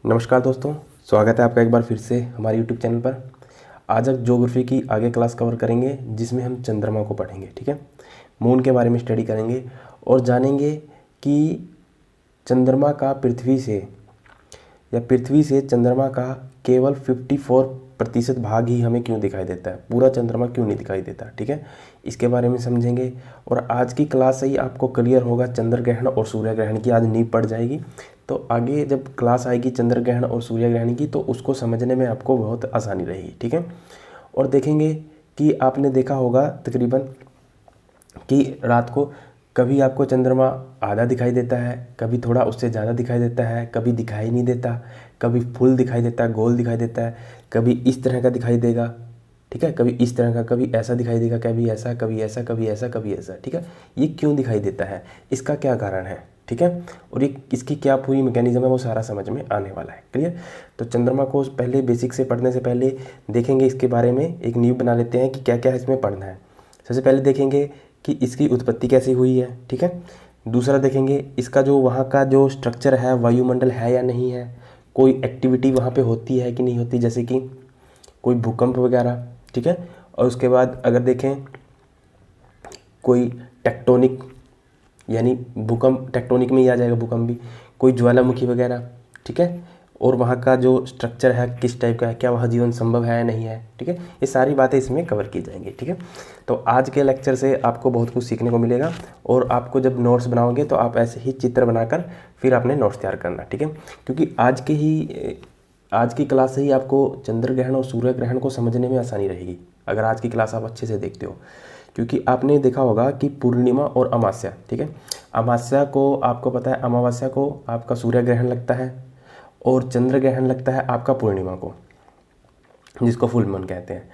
नमस्कार दोस्तों, स्वागत है आपका एक बार फिर से हमारे YouTube चैनल पर। आज हम ज्योग्राफी की आगे क्लास कवर करेंगे जिसमें हम चंद्रमा को पढ़ेंगे। ठीक है, मून के बारे में स्टडी करेंगे और जानेंगे कि चंद्रमा का पृथ्वी से चंद्रमा का केवल 54% भाग ही हमें क्यों दिखाई देता है, पूरा चंद्रमा क्यों नहीं दिखाई देता। ठीक है, इसके बारे में समझेंगे और आज की क्लास से ही आपको क्लियर होगा चंद्र ग्रहण और सूर्य ग्रहण की आज नींव पड़ जाएगी। तो आगे जब क्लास आएगी चंद्र ग्रहण और सूर्य ग्रहण की तो उसको समझने में आपको बहुत आसानी रहेगी। ठीक है, और देखेंगे कि आपने देखा होगा तकरीबन कि रात को कभी आपको चंद्रमा आधा दिखाई देता है, कभी थोड़ा उससे ज़्यादा दिखाई देता है, कभी दिखाई नहीं देता, कभी फुल दिखाई देता है, गोल दिखाई देता है, कभी इस तरह का दिखाई देगा। ठीक है, कभी इस तरह का, कभी ऐसा दिखाई देगा, कभी ऐसा, कभी ऐसा, कभी ऐसा, कभी ऐसा। ठीक है, ये क्यों दिखाई देता है, इसका क्या कारण है। ठीक है, और ये इसकी क्या पूरी मैकेनिज्म है वो सारा समझ में आने वाला है। क्लियर। तो चंद्रमा को पहले बेसिक से पढ़ने से पहले देखेंगे इसके बारे में, एक नींव बना लेते हैं कि क्या क्या इसमें पढ़ना है। सबसे पहले देखेंगे कि इसकी उत्पत्ति कैसे हुई है। ठीक है, दूसरा देखेंगे इसका जो वहाँ का जो स्ट्रक्चर है, वायुमंडल है या नहीं है, कोई एक्टिविटी वहाँ पे होती है कि नहीं होती, जैसे कि कोई भूकंप वगैरह। ठीक है, और उसके बाद अगर देखें कोई टेक्टोनिक, यानी भूकंप टेक्टोनिक में ही आ जाएगा भूकंप भी, कोई ज्वालामुखी वगैरह। ठीक है, और वहाँ का जो स्ट्रक्चर है किस टाइप का है, क्या वहाँ जीवन संभव है या नहीं है। ठीक है, ये सारी बातें इसमें कवर की जाएंगी। ठीक है, तो आज के लेक्चर से आपको बहुत कुछ सीखने को मिलेगा और आपको जब नोट्स बनाओगे तो आप ऐसे ही चित्र बनाकर फिर आपने नोट्स तैयार करना। ठीक है, क्योंकि आज की क्लास से ही आपको चंद्र ग्रहण और सूर्य ग्रहण को समझने में आसानी रहेगी अगर आज की क्लास आप अच्छे से देखते हो। क्योंकि आपने देखा होगा कि पूर्णिमा और अमावस्या, ठीक है, अमावस्या को आपको पता है, अमावस्या को आपका सूर्य ग्रहण लगता है और चंद्र ग्रहण लगता है आपका पूर्णिमा को, जिसको फुल मून कहते हैं।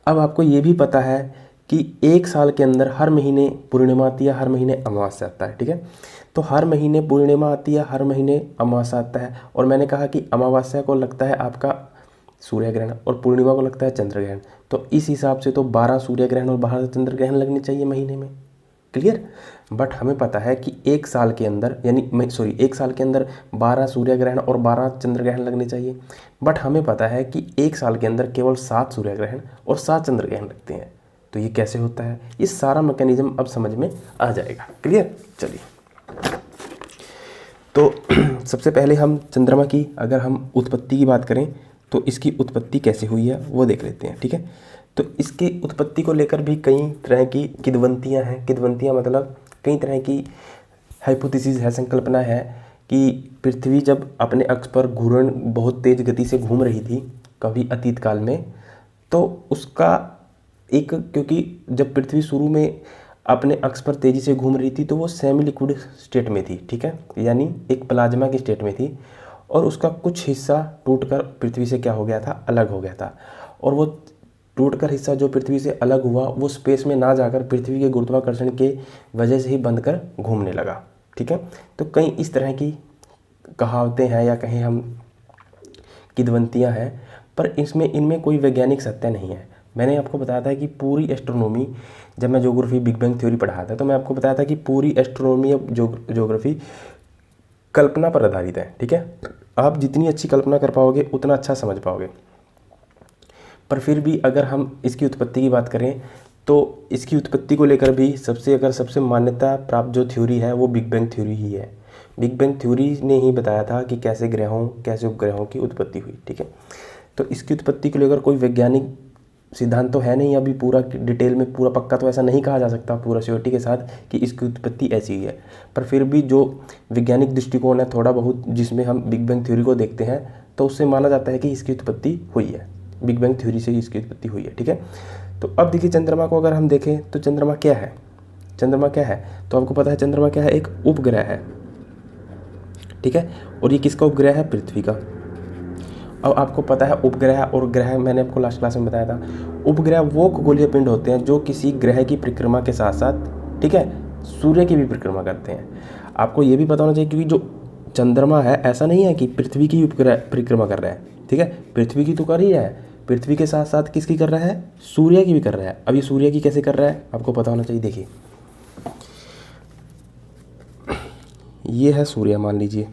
अब आपको ये भी पता है कि एक साल के अंदर हर महीने पूर्णिमा आती है, हर महीने अमावस्या आता है। ठीक है, तो हर महीने पूर्णिमा आती है, हर महीने अमावस्या आता है, और मैंने कहा कि अमावस्या को लगता है आपका सूर्य ग्रहण और पूर्णिमा को लगता है चंद्र ग्रहण। तो इस हिसाब से तो 12 सूर्य ग्रहण और 12 चंद्र ग्रहण लगने चाहिए महीने में। क्लियर। बट हमें पता है कि एक साल के अंदर एक साल के अंदर 12 सूर्य ग्रहण और 12 चंद्र ग्रहण लगने चाहिए। बट हमें पता है कि एक साल के अंदर केवल 7 सूर्य ग्रहण और 7 चंद्र ग्रहण लगते हैं। तो ये कैसे होता है, ये सारा मैकेनिज्म अब समझ में आ जाएगा। क्लियर। चलिए, तो सबसे पहले हम चंद्रमा की अगर हम उत्पत्ति की बात करें तो इसकी उत्पत्ति कैसे हुई है वो देख लेते हैं। ठीक है, तो इसकी उत्पत्ति को लेकर भी कई तरह की किद्वंतियाँ हैं। किद्वंतियाँ मतलब कई तरह की हाइपोथेसिस है, संकल्पना है कि पृथ्वी जब अपने अक्ष पर घूर्ण बहुत तेज़ गति से घूम रही थी कभी अतीत काल में, तो उसका एक, क्योंकि जब पृथ्वी शुरू में अपने अक्ष पर तेज़ी से घूम रही थी तो वो सेमी लिक्विड स्टेट में थी। ठीक है, यानी एक प्लाज्मा की स्टेट में थी, और उसका कुछ हिस्सा टूटकर पृथ्वी से क्या हो गया था, अलग हो गया था। और वो टूटकर हिस्सा जो पृथ्वी से अलग हुआ वो स्पेस में ना जाकर पृथ्वी के गुरुत्वाकर्षण के वजह से ही बंधकर घूमने लगा। ठीक है, तो कई इस तरह की कहावतें हैं या कहें हम किद्वंतियाँ हैं, पर इनमें कोई वैज्ञानिक सत्य नहीं है। मैंने आपको बताया था कि पूरी एस्ट्रोनॉमी, जब मैं ज्योग्राफी बिग बैंग थ्योरी पढ़ाया था तो मैं आपको बताया था कि पूरी एस्ट्रोनॉमी अब ज्योग्राफी कल्पना पर आधारित है। ठीक है, आप जितनी अच्छी कल्पना कर पाओगे उतना अच्छा समझ पाओगे। पर फिर भी अगर हम इसकी उत्पत्ति की बात करें तो इसकी उत्पत्ति को लेकर भी सबसे मान्यता प्राप्त जो थ्योरी है वो बिग बैंग थ्योरी ही है। बिग बैंग थ्योरी ने ही बताया था कि कैसे उपग्रहों की उत्पत्ति हुई। ठीक है, तो इसकी उत्पत्ति को लेकर कोई वैज्ञानिक सिद्धांत तो है नहीं अभी, पूरा डिटेल में पूरा पक्का तो ऐसा नहीं कहा जा सकता पूरा श्योरिटी के साथ कि इसकी उत्पत्ति ऐसी ही है। पर फिर भी जो वैज्ञानिक दृष्टिकोण है थोड़ा बहुत, जिसमें हम बिग बैंग थ्योरी को देखते हैं, तो उससे माना जाता है कि इसकी उत्पत्ति हुई है, बिग बैंग थ्योरी से ही इसकी उत्पत्ति हुई है। ठीक है, तो अब देखिए चंद्रमा को अगर हम देखें तो चंद्रमा क्या है। चंद्रमा क्या है तो आपको पता है चंद्रमा क्या है, एक उपग्रह है। ठीक है, और ये किसका उपग्रह है, पृथ्वी का। अब आपको पता है उपग्रह और ग्रह, मैंने आपको लास्ट क्लास में बताया था, उपग्रह वो खगोलीय पिंड होते हैं जो किसी ग्रह की परिक्रमा के साथ साथ, ठीक है, सूर्य की भी परिक्रमा करते हैं। आपको ये भी पता होना चाहिए क्योंकि जो चंद्रमा है ऐसा नहीं है कि पृथ्वी की उपग्रह परिक्रमा कर रहा है। ठीक है, पृथ्वी की तो कर ही है, पृथ्वी के साथ साथ किसकी कर रहा है, सूर्य की भी कर रहा है। अब ये सूर्य की कैसे कर रहा है आपको पता होना चाहिए। देखिए ये है सूर्य मान लीजिए।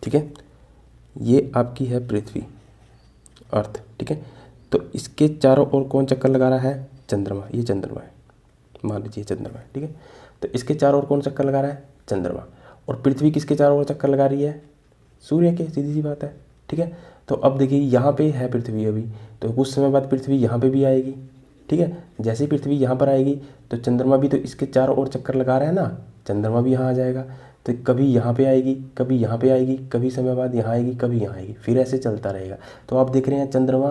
ठीक है। ये आपकी है पृथ्वी, अर्थ, ठीक है। तो इसके चारों ओर कौन चक्कर लगा रहा है? चंद्रमा। ये चंद्रमा है, मान लीजिए चंद्रमा है, ठीक है। तो इसके चारों ओर कौन चक्कर लगा रहा है? चंद्रमा। और पृथ्वी किसके चारों ओर चक्कर लगा रही है? सूर्य के, सीधी सी बात है, ठीक है। तो अब देखिए यहाँ पे है पृथ्वी अभी, तो कुछ समय बाद पृथ्वी यहाँ पे भी आएगी, ठीक है। जैसे ही पृथ्वी यहाँ पर आएगी तो चंद्रमा भी तो इसके चारों ओर चक्कर लगा रहा है ना, चंद्रमा भी यहाँ आ जाएगा। तो कभी यहाँ पे आएगी, कभी यहाँ पे आएगी, कभी समय बाद यहाँ आएगी, कभी यहाँ आएगी, फिर ऐसे चलता रहेगा। तो आप देख रहे हैं चंद्रमा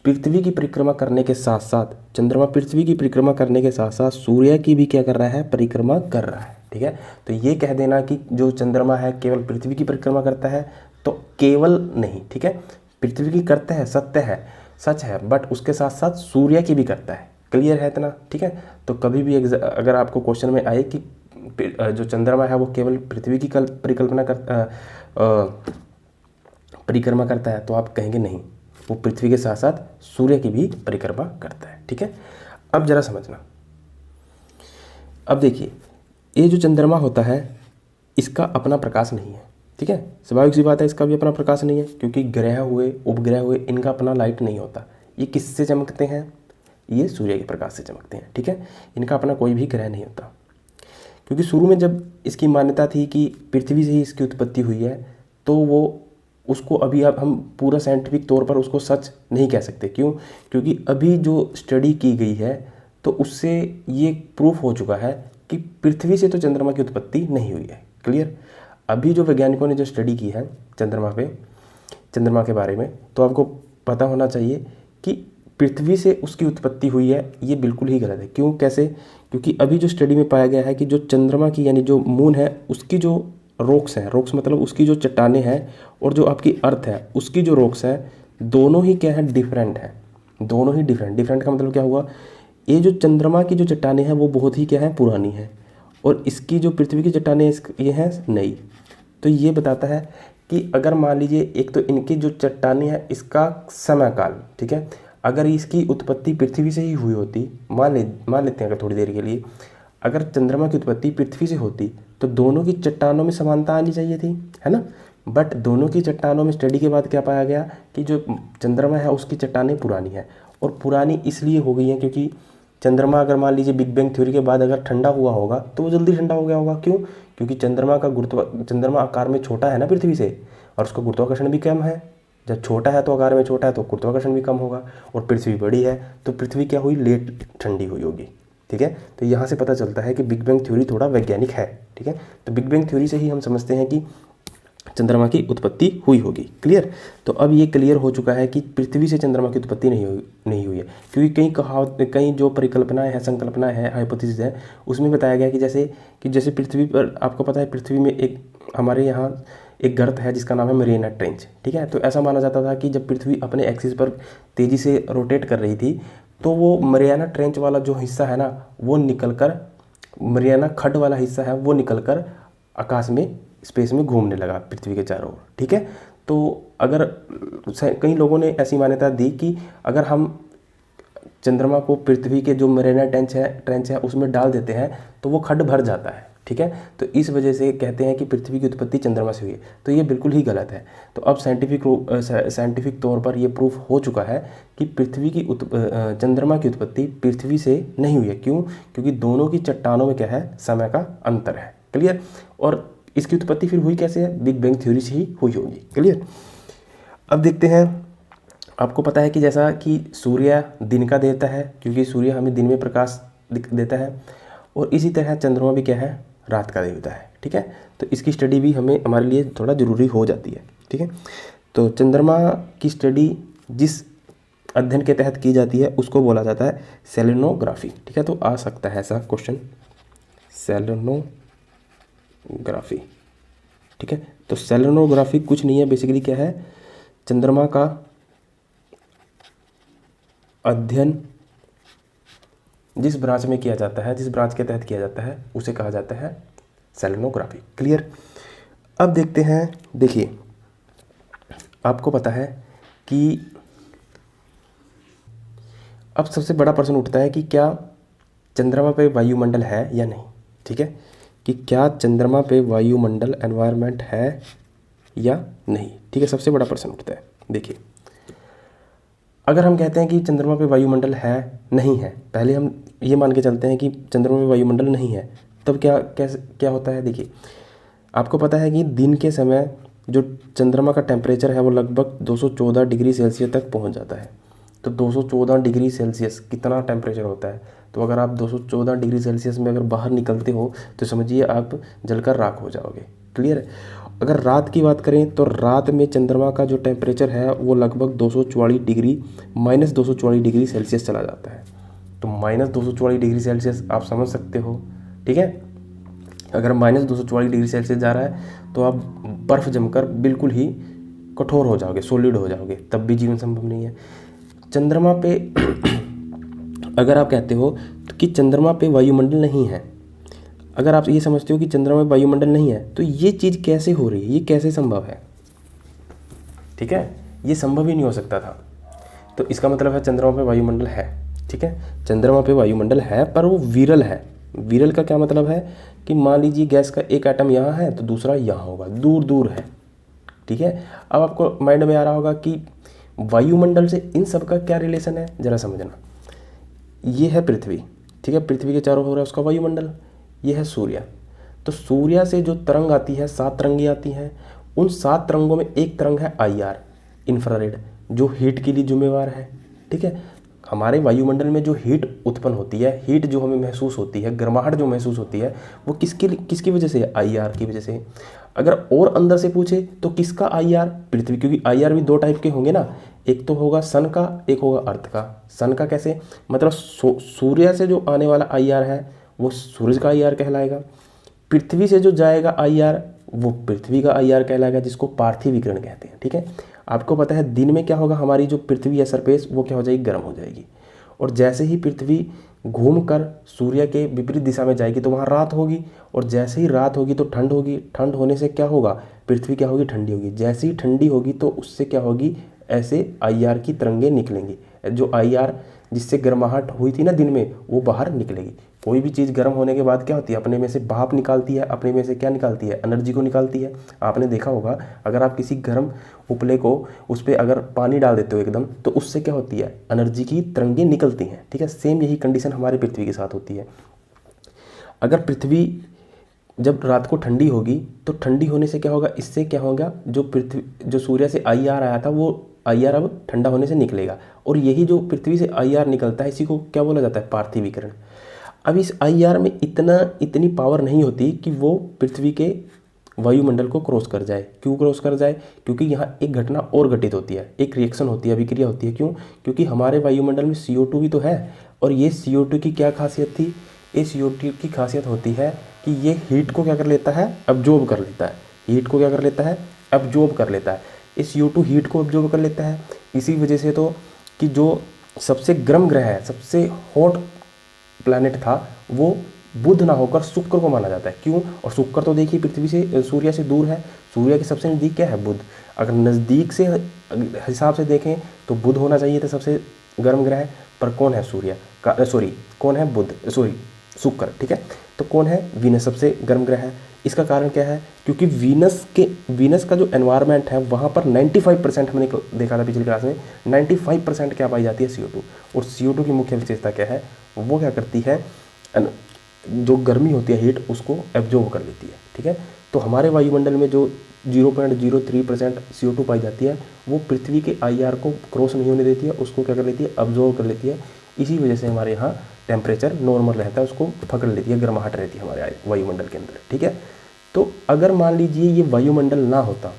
पृथ्वी की परिक्रमा करने के साथ साथ, चंद्रमा पृथ्वी की परिक्रमा करने के साथ साथ सूर्य की भी क्या कर रहा है? परिक्रमा कर रहा है, ठीक है। तो ये कह देना कि जो चंद्रमा है केवल पृथ्वी की परिक्रमा करता है, तो केवल नहीं, ठीक है। पृथ्वी की करता है, सत्य है, सच है, बट उसके साथ साथ सूर्य की भी करता है। क्लियर है इतना, ठीक है। तो कभी भी अगर आपको क्वेश्चन में आए कि जो चंद्रमा है वो केवल पृथ्वी की परिक्रमा करता है, तो आप कहेंगे नहीं, वो पृथ्वी के साथ साथ सूर्य की भी परिक्रमा करता है, ठीक है। अब जरा समझना, अब देखिए ये जो चंद्रमा होता है इसका अपना प्रकाश नहीं है, ठीक है। स्वाभाविक सी बात है, इसका भी अपना प्रकाश नहीं है, क्योंकि ग्रह हुए, उपग्रह हुए, इनका अपना लाइट नहीं होता। ये किससे चमकते हैं? ये सूर्य के प्रकाश से चमकते हैं, ठीक है। इनका अपना कोई भी ग्रह नहीं होता, क्योंकि शुरू में जब इसकी मान्यता थी कि पृथ्वी से ही इसकी उत्पत्ति हुई है, तो वो उसको अभी अब हम पूरा साइंटिफिक तौर पर उसको सच नहीं कह सकते। क्यों? क्योंकि अभी जो स्टडी की गई है तो उससे ये प्रूफ हो चुका है कि पृथ्वी से तो चंद्रमा की उत्पत्ति नहीं हुई है। क्लियर? अभी जो वैज्ञानिकों ने जो स्टडी की है चंद्रमा के बारे में, तो आपको पता होना चाहिए कि पृथ्वी से उसकी उत्पत्ति हुई है, ये बिल्कुल ही गलत है। क्यों? कैसे? क्योंकि अभी जो स्टडी में पाया गया है कि जो चंद्रमा की यानी जो मून है उसकी जो रॉक्स हैं, रॉक्स मतलब उसकी जो चट्टानें हैं, और जो आपकी अर्थ है उसकी जो रॉक्स है, दोनों ही क्या है? डिफरेंट है। दोनों ही डिफरेंट का मतलब क्या हुआ? ये जो चंद्रमा की जो चट्टानें हैं वो बहुत ही क्या है? पुरानी है, और इसकी जो पृथ्वी की चट्टानें ये हैं नई। तो ये बताता है कि अगर मान लीजिए एक तो इनकी जो चट्टानें हैं इसका समय काल, ठीक है, अगर इसकी उत्पत्ति पृथ्वी से ही हुई होती, मान लेते हैं अगर थोड़ी देर के लिए, अगर चंद्रमा की उत्पत्ति पृथ्वी से होती तो दोनों की चट्टानों में समानता आनी चाहिए थी, है ना। बट दोनों की चट्टानों में स्टडी के बाद क्या पाया गया कि जो चंद्रमा है उसकी चट्टानें पुरानी है, और पुरानी इसलिए हो गई हैं क्योंकि चंद्रमा अगर मान लीजिए बिग बैंग थ्योरी के बाद अगर ठंडा हुआ होगा तो वो जल्दी ठंडा हो गया होगा। क्यों? क्योंकि चंद्रमा आकार में छोटा है ना पृथ्वी से, और उसका गुरुत्वाकर्षण भी कम है। जब छोटा है तो आकार में छोटा है तो गुरुत्वाकर्षण भी कम होगा, और पृथ्वी बड़ी है तो पृथ्वी क्या हुई? लेट ठंडी हुई होगी, ठीक है। तो यहाँ से पता चलता है कि बिग बैंग थ्योरी थोड़ा वैज्ञानिक है, ठीक है। तो बिग बैंग थ्योरी से ही हम समझते हैं कि चंद्रमा की उत्पत्ति हुई होगी। क्लियर? तो अब ये क्लियर हो चुका है कि पृथ्वी से चंद्रमा की उत्पत्ति नहीं हुई है, क्योंकि कई जो परिकल्पनाएं हैं, संकल्पनाएं हैं, हाइपोथेसिस है, उसमें बताया गया कि जैसे पृथ्वी पर आपको पता है पृथ्वी में एक हमारे यहाँ एक गर्त है जिसका नाम है मरियाना ट्रेंच, ठीक है। तो ऐसा माना जाता था कि जब पृथ्वी अपने एक्सिस पर तेज़ी से रोटेट कर रही थी तो वो मरियाना ट्रेंच वाला जो हिस्सा है ना वो निकलकर, मरियाना खड्ड वाला हिस्सा है वो निकलकर आकाश में, स्पेस में घूमने लगा पृथ्वी के चारों ओर, ठीक है। तो अगर कई लोगों ने ऐसी मान्यता दी कि अगर हम चंद्रमा को पृथ्वी के जो मरियाना ट्रेंच है उसमें डाल देते हैं तो वो खड्ड भर जाता है, ठीक है। तो इस वजह से कहते हैं कि पृथ्वी की उत्पत्ति चंद्रमा से हुई है, तो ये बिल्कुल ही गलत है। तो अब साइंटिफिक तौर पर ये प्रूफ हो चुका है कि चंद्रमा की उत्पत्ति पृथ्वी से नहीं हुई है। क्यों? क्योंकि दोनों की चट्टानों में क्या है? समय का अंतर है। क्लियर? और इसकी उत्पत्ति फिर हुई कैसे है? बिग बैंग थ्योरी से ही हुई होगी। क्लियर? अब देखते हैं, आपको पता है कि जैसा कि सूर्य दिन का देता है, क्योंकि सूर्य हमें दिन में प्रकाश देता है, और इसी तरह चंद्रमा भी क्या है? रात का देवता है, ठीक है। तो इसकी स्टडी भी हमारे लिए थोड़ा ज़रूरी हो जाती है, ठीक है। तो चंद्रमा की स्टडी जिस अध्ययन के तहत की जाती है उसको बोला जाता है सेलेनोग्राफी, ठीक है। तो आ सकता है ऐसा क्वेश्चन, सेलेनोग्राफी, ठीक है। तो सेलेनोग्राफी कुछ नहीं है, बेसिकली क्या है? चंद्रमा का अध्ययन जिस ब्रांच में किया जाता है, जिस ब्रांच के तहत किया जाता है उसे कहा जाता है सेलेनोग्राफी। क्लियर? अब देखते हैं, देखिए आपको पता है कि अब सबसे बड़ा प्रश्न उठता है कि क्या चंद्रमा पे वायुमंडल है या नहीं, ठीक है। कि क्या चंद्रमा पे वायुमंडल एनवायरनमेंट है या नहीं, ठीक है। सबसे बड़ा प्रश्न उठता है। देखिए, अगर हम कहते हैं कि चंद्रमा पे वायुमंडल है नहीं है, पहले हम ये मान के चलते हैं कि चंद्रमा पे वायुमंडल नहीं है, तब क्या होता है। देखिए, आपको पता है कि दिन के समय जो चंद्रमा का टेम्परेचर है वो लगभग 214 डिग्री सेल्सियस तक पहुंच जाता है। तो 214 डिग्री सेल्सियस कितना टेम्परेचर होता है। तो अगर आप 214 डिग्री सेल्सियस में अगर बाहर निकलते हो तो समझिए आप जलकर राख हो जाओगे। क्लियर है। अगर रात की बात करें तो रात में चंद्रमा का जो टेम्परेचर है वो लगभग 244 डिग्री -244 डिग्री सेल्सियस चला जाता है। तो -244 डिग्री सेल्सियस आप समझ सकते हो, ठीक है। अगर -244 डिग्री सेल्सियस जा रहा है तो आप बर्फ़ जमकर बिल्कुल ही कठोर हो जाओगे, सॉलिड हो जाओगे, तब भी जीवन संभव नहीं है। चंद्रमा पे अगर आप कहते हो कि चंद्रमा पे वायुमंडल नहीं है, अगर आप ये समझते हो कि चंद्रमा में वायुमंडल नहीं है, तो ये चीज़ कैसे हो रही है, ये कैसे संभव है, ठीक है। ये संभव ही नहीं हो सकता था। तो इसका मतलब है चंद्रमा पे वायुमंडल है, ठीक है। चंद्रमा पे वायुमंडल है पर वो विरल है। विरल का क्या मतलब है कि मान लीजिए गैस का एक एटम यहाँ है तो दूसरा यहाँ होगा, दूर दूर है, ठीक है। अब आपको माइंड में आ रहा होगा कि वायुमंडल से इन सब का क्या रिलेशन है, ज़रा समझना। ये है पृथ्वी, ठीक है। पृथ्वी के चारों ओर है उसका वायुमंडल। ये है सूर्य। तो सूर्य से जो तरंग आती है, 7 तरंगें आती हैं। उन 7 तरंगों में एक तरंग है IR, इंफ्रारेड, जो हीट के लिए जिम्मेवार है, ठीक है। हमारे वायुमंडल में जो हीट उत्पन्न होती है, हीट जो हमें महसूस होती है, गर्माहट जो महसूस होती है, वो किसकी वजह से है, IR की वजह से। अगर और अंदर से पूछे तो किसका IR, पृथ्वी, क्योंकि IR भी 2 टाइप के होंगे ना, एक तो होगा सन का, एक होगा अर्थ का। सन का कैसे, मतलब सूर्य से जो आने वाला IR है वो सूरज का IR कहलाएगा। पृथ्वी से जो जाएगा IR वो पृथ्वी का IR कहलाएगा, जिसको पार्थिव विकिरण कहते हैं, ठीक है। आपको पता है दिन में क्या होगा, हमारी जो पृथ्वी है सरफेस वो क्या हो जाएगी, गर्म हो जाएगी। और जैसे ही पृथ्वी घूमकर सूर्य के विपरीत दिशा में जाएगी तो वहाँ रात होगी, और जैसे ही रात होगी तो ठंड होगी। ठंड होने से क्या होगा, पृथ्वी क्या होगी, ठंडी होगी। जैसे ही ठंडी होगी तो उससे क्या होगी, ऐसे IR की तरंगें निकलेंगी। जो IR जिससे गर्माहट हुई थी ना दिन में, वो बाहर निकलेगी। कोई भी चीज़ गर्म होने के बाद क्या होती है, अपने में से भाप निकालती है, अपने में से क्या निकालती है, एनर्जी को निकालती है। आपने देखा होगा, अगर आप किसी गर्म उपले को उस पर अगर पानी डाल देते हो एकदम, तो उससे क्या होती है, एनर्जी की तरंगें निकलती हैं, ठीक है। सेम यही कंडीशन हमारे पृथ्वी के साथ होती है। अगर पृथ्वी जब रात को ठंडी होगी तो ठंडी होने से क्या होगा, इससे क्या होगा, जो सूर्य से IR आया था वो IR अब ठंडा होने से निकलेगा। और यही जो पृथ्वी से IR निकलता है, इसी को क्या बोला जाता है, पार्थिव विकिरण। अब इस IR में इतनी पावर नहीं होती कि वो पृथ्वी के वायुमंडल को क्रॉस कर जाए। क्यों क्रॉस कर जाए, क्योंकि यहाँ एक घटना और घटित होती है, एक रिएक्शन होती है, अभिक्रिया होती है। क्यों, क्योंकि हमारे वायुमंडल में CO2 भी तो है। और ये CO2 की क्या खासियत थी, इस CO2 की खासियत होती है कि ये हीट को क्या कर लेता है, अब्जॉर्ब कर लेता है। हीट को क्या कर लेता है, अब्जॉर्ब कर लेता है। इस CO2 हीट को अब्जॉर्ब कर लेता है। इसी वजह से तो कि जो सबसे गर्म ग्रह है, सबसे हॉट प्लैनेट था, वो बुध ना होकर शुक्र को माना जाता है। क्यों, और शुक्र तो देखिए पृथ्वी से, सूर्य से दूर है। सूर्य के सबसे नज़दीक क्या है, बुध। अगर नज़दीक से हिसाब से देखें तो बुध होना चाहिए था सबसे गर्म ग्रह, पर कौन है, कौन है, बुध, शुक्र, ठीक है। तो कौन है, वीनस सबसे गर्म ग्रह है। इसका कारण क्या है, क्योंकि वीनस का जो एनवायरनमेंट है वहाँ पर 95% हमने देखा था पिछली क्लास में, 95% क्या पाई जाती है, CO2। और CO2 की मुख्य विशेषता क्या है, वो क्या करती है, जो गर्मी होती है, हीट, उसको एब्जॉर्ब कर लेती है, ठीक है। तो हमारे वायुमंडल में जो 0.03% CO2 पाई जाती है, वो पृथ्वी के IR को क्रॉस नहीं होने देती है, उसको क्या कर लेती है, अब्जॉर्ब कर लेती है। इसी वजह से हमारे यहाँ टेम्परेचर नॉर्मल रहता है, उसको पकड़ लेती है, गर्माहट रहती है हमारे वायुमंडल के अंदर, ठीक है। तो अगर मान लीजिए ये वायुमंडल ना होता,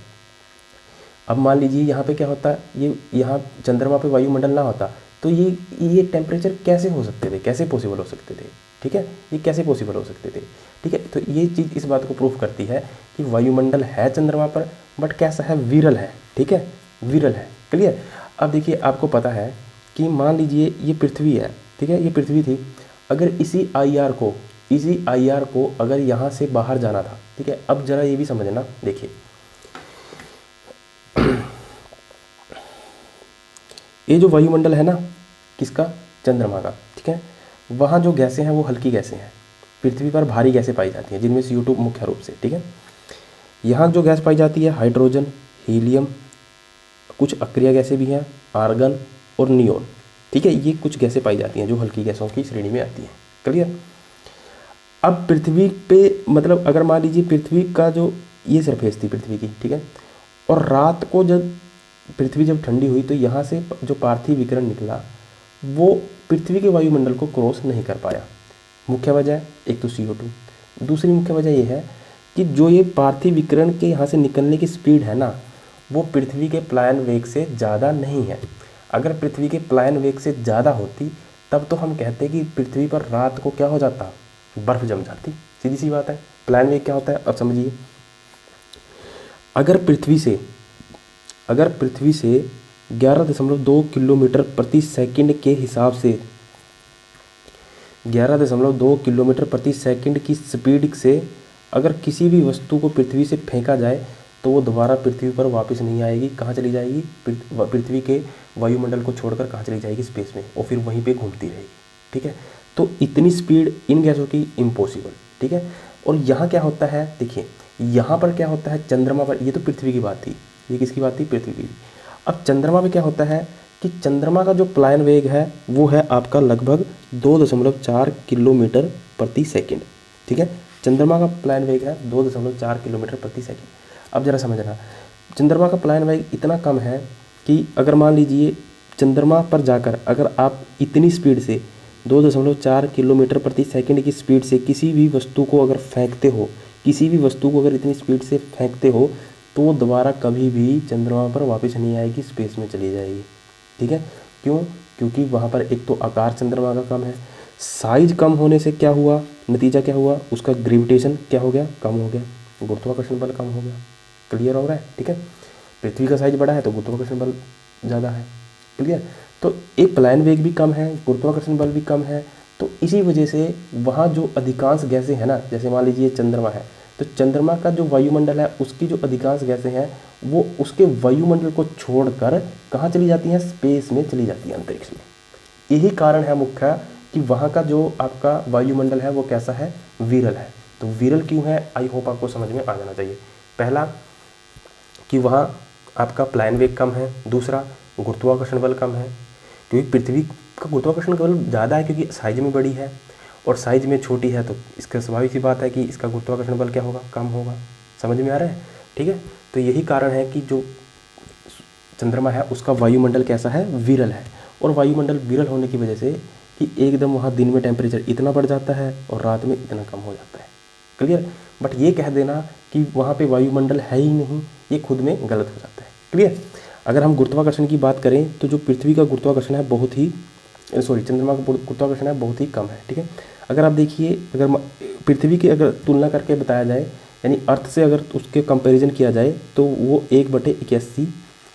अब मान लीजिए यहाँ पे क्या होता, ये यहाँ चंद्रमा पे वायुमंडल ना होता, तो ये टेम्परेचर कैसे हो सकते थे, कैसे पॉसिबल हो सकते थे, ठीक है। ये कैसे पॉसिबल हो सकते थे, ठीक है। तो ये चीज़ इस बात को प्रूफ करती है कि वायुमंडल है चंद्रमा पर, बट कैसा है, विरल है, ठीक है, विरल है। क्लियर। अब देखिए, आपको पता है कि मान लीजिए ये पृथ्वी है, ठीक है, ये पृथ्वी थी। अगर इसी IR को अगर यहाँ से बाहर जाना था, ठीक है। अब जरा ये भी समझना, देखिए ये जो वायुमंडल है ना, किसका, चंद्रमा का, ठीक है। वहाँ जो गैसें हैं वो हल्की गैसें हैं, पृथ्वी पर भारी गैसें पाई जाती हैं, जिनमें CO2 मुख्य रूप से, ठीक है। यहाँ जो गैस पाई जाती है हाइड्रोजन, हीलियम, कुछ अक्रिय गैसें भी हैं, आर्गन और नियोन। ठीक है, ये कुछ गैसें पाई जाती हैं जो हल्की गैसों की श्रेणी में आती हैं। क्लियर। अब पृथ्वी पे मतलब अगर मान लीजिए पृथ्वी का जो ये सरफेस थी पृथ्वी की, ठीक है, और रात को जब पृथ्वी जब ठंडी हुई तो यहाँ से जो पार्थिव विकिरण निकला वो पृथ्वी के वायुमंडल को क्रॉस नहीं कर पाया। मुख्य वजह एक तो CO2, दूसरी मुख्य वजह ये है कि जो ये पार्थिव विकिरण के यहाँ से निकलने की स्पीड है ना, वो पृथ्वी के प्लायन वेग से ज़्यादा नहीं है। अगर पृथ्वी के प्लायन वेग से ज़्यादा होती तब तो हम कहते कि पृथ्वी पर रात को क्या हो जाता, बर्फ जम जाती। सीधी सी बात है। प्लायन वेग क्या होता है अब समझिए। अगर पृथ्वी से 11.2 किलोमीटर प्रति सेकंड के हिसाब से 11.2 किलोमीटर प्रति सेकंड की स्पीड से अगर किसी भी वस्तु को पृथ्वी से फेंका जाए तो वो दोबारा पृथ्वी पर वापस नहीं आएगी। कहाँ चली जाएगी, पृथ्वी के वायुमंडल को छोड़कर कहाँ चली जाएगी, स्पेस में, और फिर वहीं पे घूमती रहेगी। ठीक है, तो इतनी स्पीड इन गैसों की इम्पॉसिबल। ठीक है, और यहाँ क्या होता है, देखिए यहाँ पर क्या होता है, चंद्रमा पर, ये तो पृथ्वी की बात थी, ये किसकी बात थी, पृथ्वी की। अब चंद्रमा में क्या होता है कि चंद्रमा का जो प्लायन वेग है वो है आपका लगभग 2.4 किलोमीटर प्रति सेकंड। ठीक है, चंद्रमा का प्लायन वेग है 2.4 किलोमीटर प्रति सेकंड। अब जरा समझना, चंद्रमा का प्लायन वेग इतना कम है कि अगर मान लीजिए चंद्रमा पर जाकर अगर आप इतनी स्पीड से 2.4 किलोमीटर प्रति सेकंड की स्पीड से किसी भी वस्तु को अगर फेंकते हो, किसी भी वस्तु को अगर इतनी स्पीड से फेंकते हो तो वो दोबारा कभी भी चंद्रमा पर वापस नहीं आएगी, स्पेस में चली जाएगी। ठीक है, क्यों, क्योंकि वहाँ पर एक तो आकार चंद्रमा का कम है, साइज कम होने से क्या हुआ, नतीजा क्या हुआ, उसका ग्रेविटेशन क्या हो गया, कम हो गया, गुरुत्वाकर्षण बल कम हो गया। क्लियर हो रहा है। ठीक है, पृथ्वी का साइज बड़ा है तो गुरुत्वाकर्षण बल ज़्यादा है। क्लियर, तो एक प्लायन वेग भी कम है, गुरुत्वाकर्षण बल भी कम है, तो इसी वजह से वहाँ जो अधिकांश गैसें हैं ना, जैसे मान लीजिए चंद्रमा है तो चंद्रमा का जो वायुमंडल है उसकी जो अधिकांश गैसें हैं वो उसके वायुमंडल को छोड़कर कहाँ चली जाती हैं, स्पेस में चली जाती हैं, अंतरिक्ष में। यही कारण है मुख्य कि वहाँ का जो आपका वायुमंडल है वो कैसा है, विरल है। तो विरल क्यों है, आई होप आपको समझ में आ जाना चाहिए। पहला कि वहाँ आपका प्लायन वेग कम है, दूसरा गुरुत्वाकर्षण बल कम है, क्योंकि पृथ्वी का गुरुत्वाकर्षण बल ज़्यादा है क्योंकि साइज में बड़ी है और साइज में छोटी है, तो इसका स्वाभाविक सी बात है कि इसका गुरुत्वाकर्षण बल क्या होगा, कम होगा। समझ में आ रहा है। ठीक है, तो यही कारण है कि जो चंद्रमा है उसका वायुमंडल कैसा है, विरल है। और वायुमंडल विरल होने की वजह से कि एकदम वहाँ दिन में टेम्परेचर इतना बढ़ जाता है और रात में इतना कम हो जाता है। क्लियर, बट ये कह देना कि वहाँ पे वायुमंडल है ही नहीं, ये खुद में गलत हो जाता है। क्लियर, अगर हम गुरुत्वाकर्षण की बात करें तो जो पृथ्वी का गुरुत्वाकर्षण है बहुत ही चंद्रमा का गुरुत्वाकर्षण है बहुत ही कम है। ठीक है, अगर आप देखिए, अगर पृथ्वी की अगर तुलना करके बताया जाए, यानी अर्थ से अगर उसके कंपैरिजन किया जाए तो वो 1/81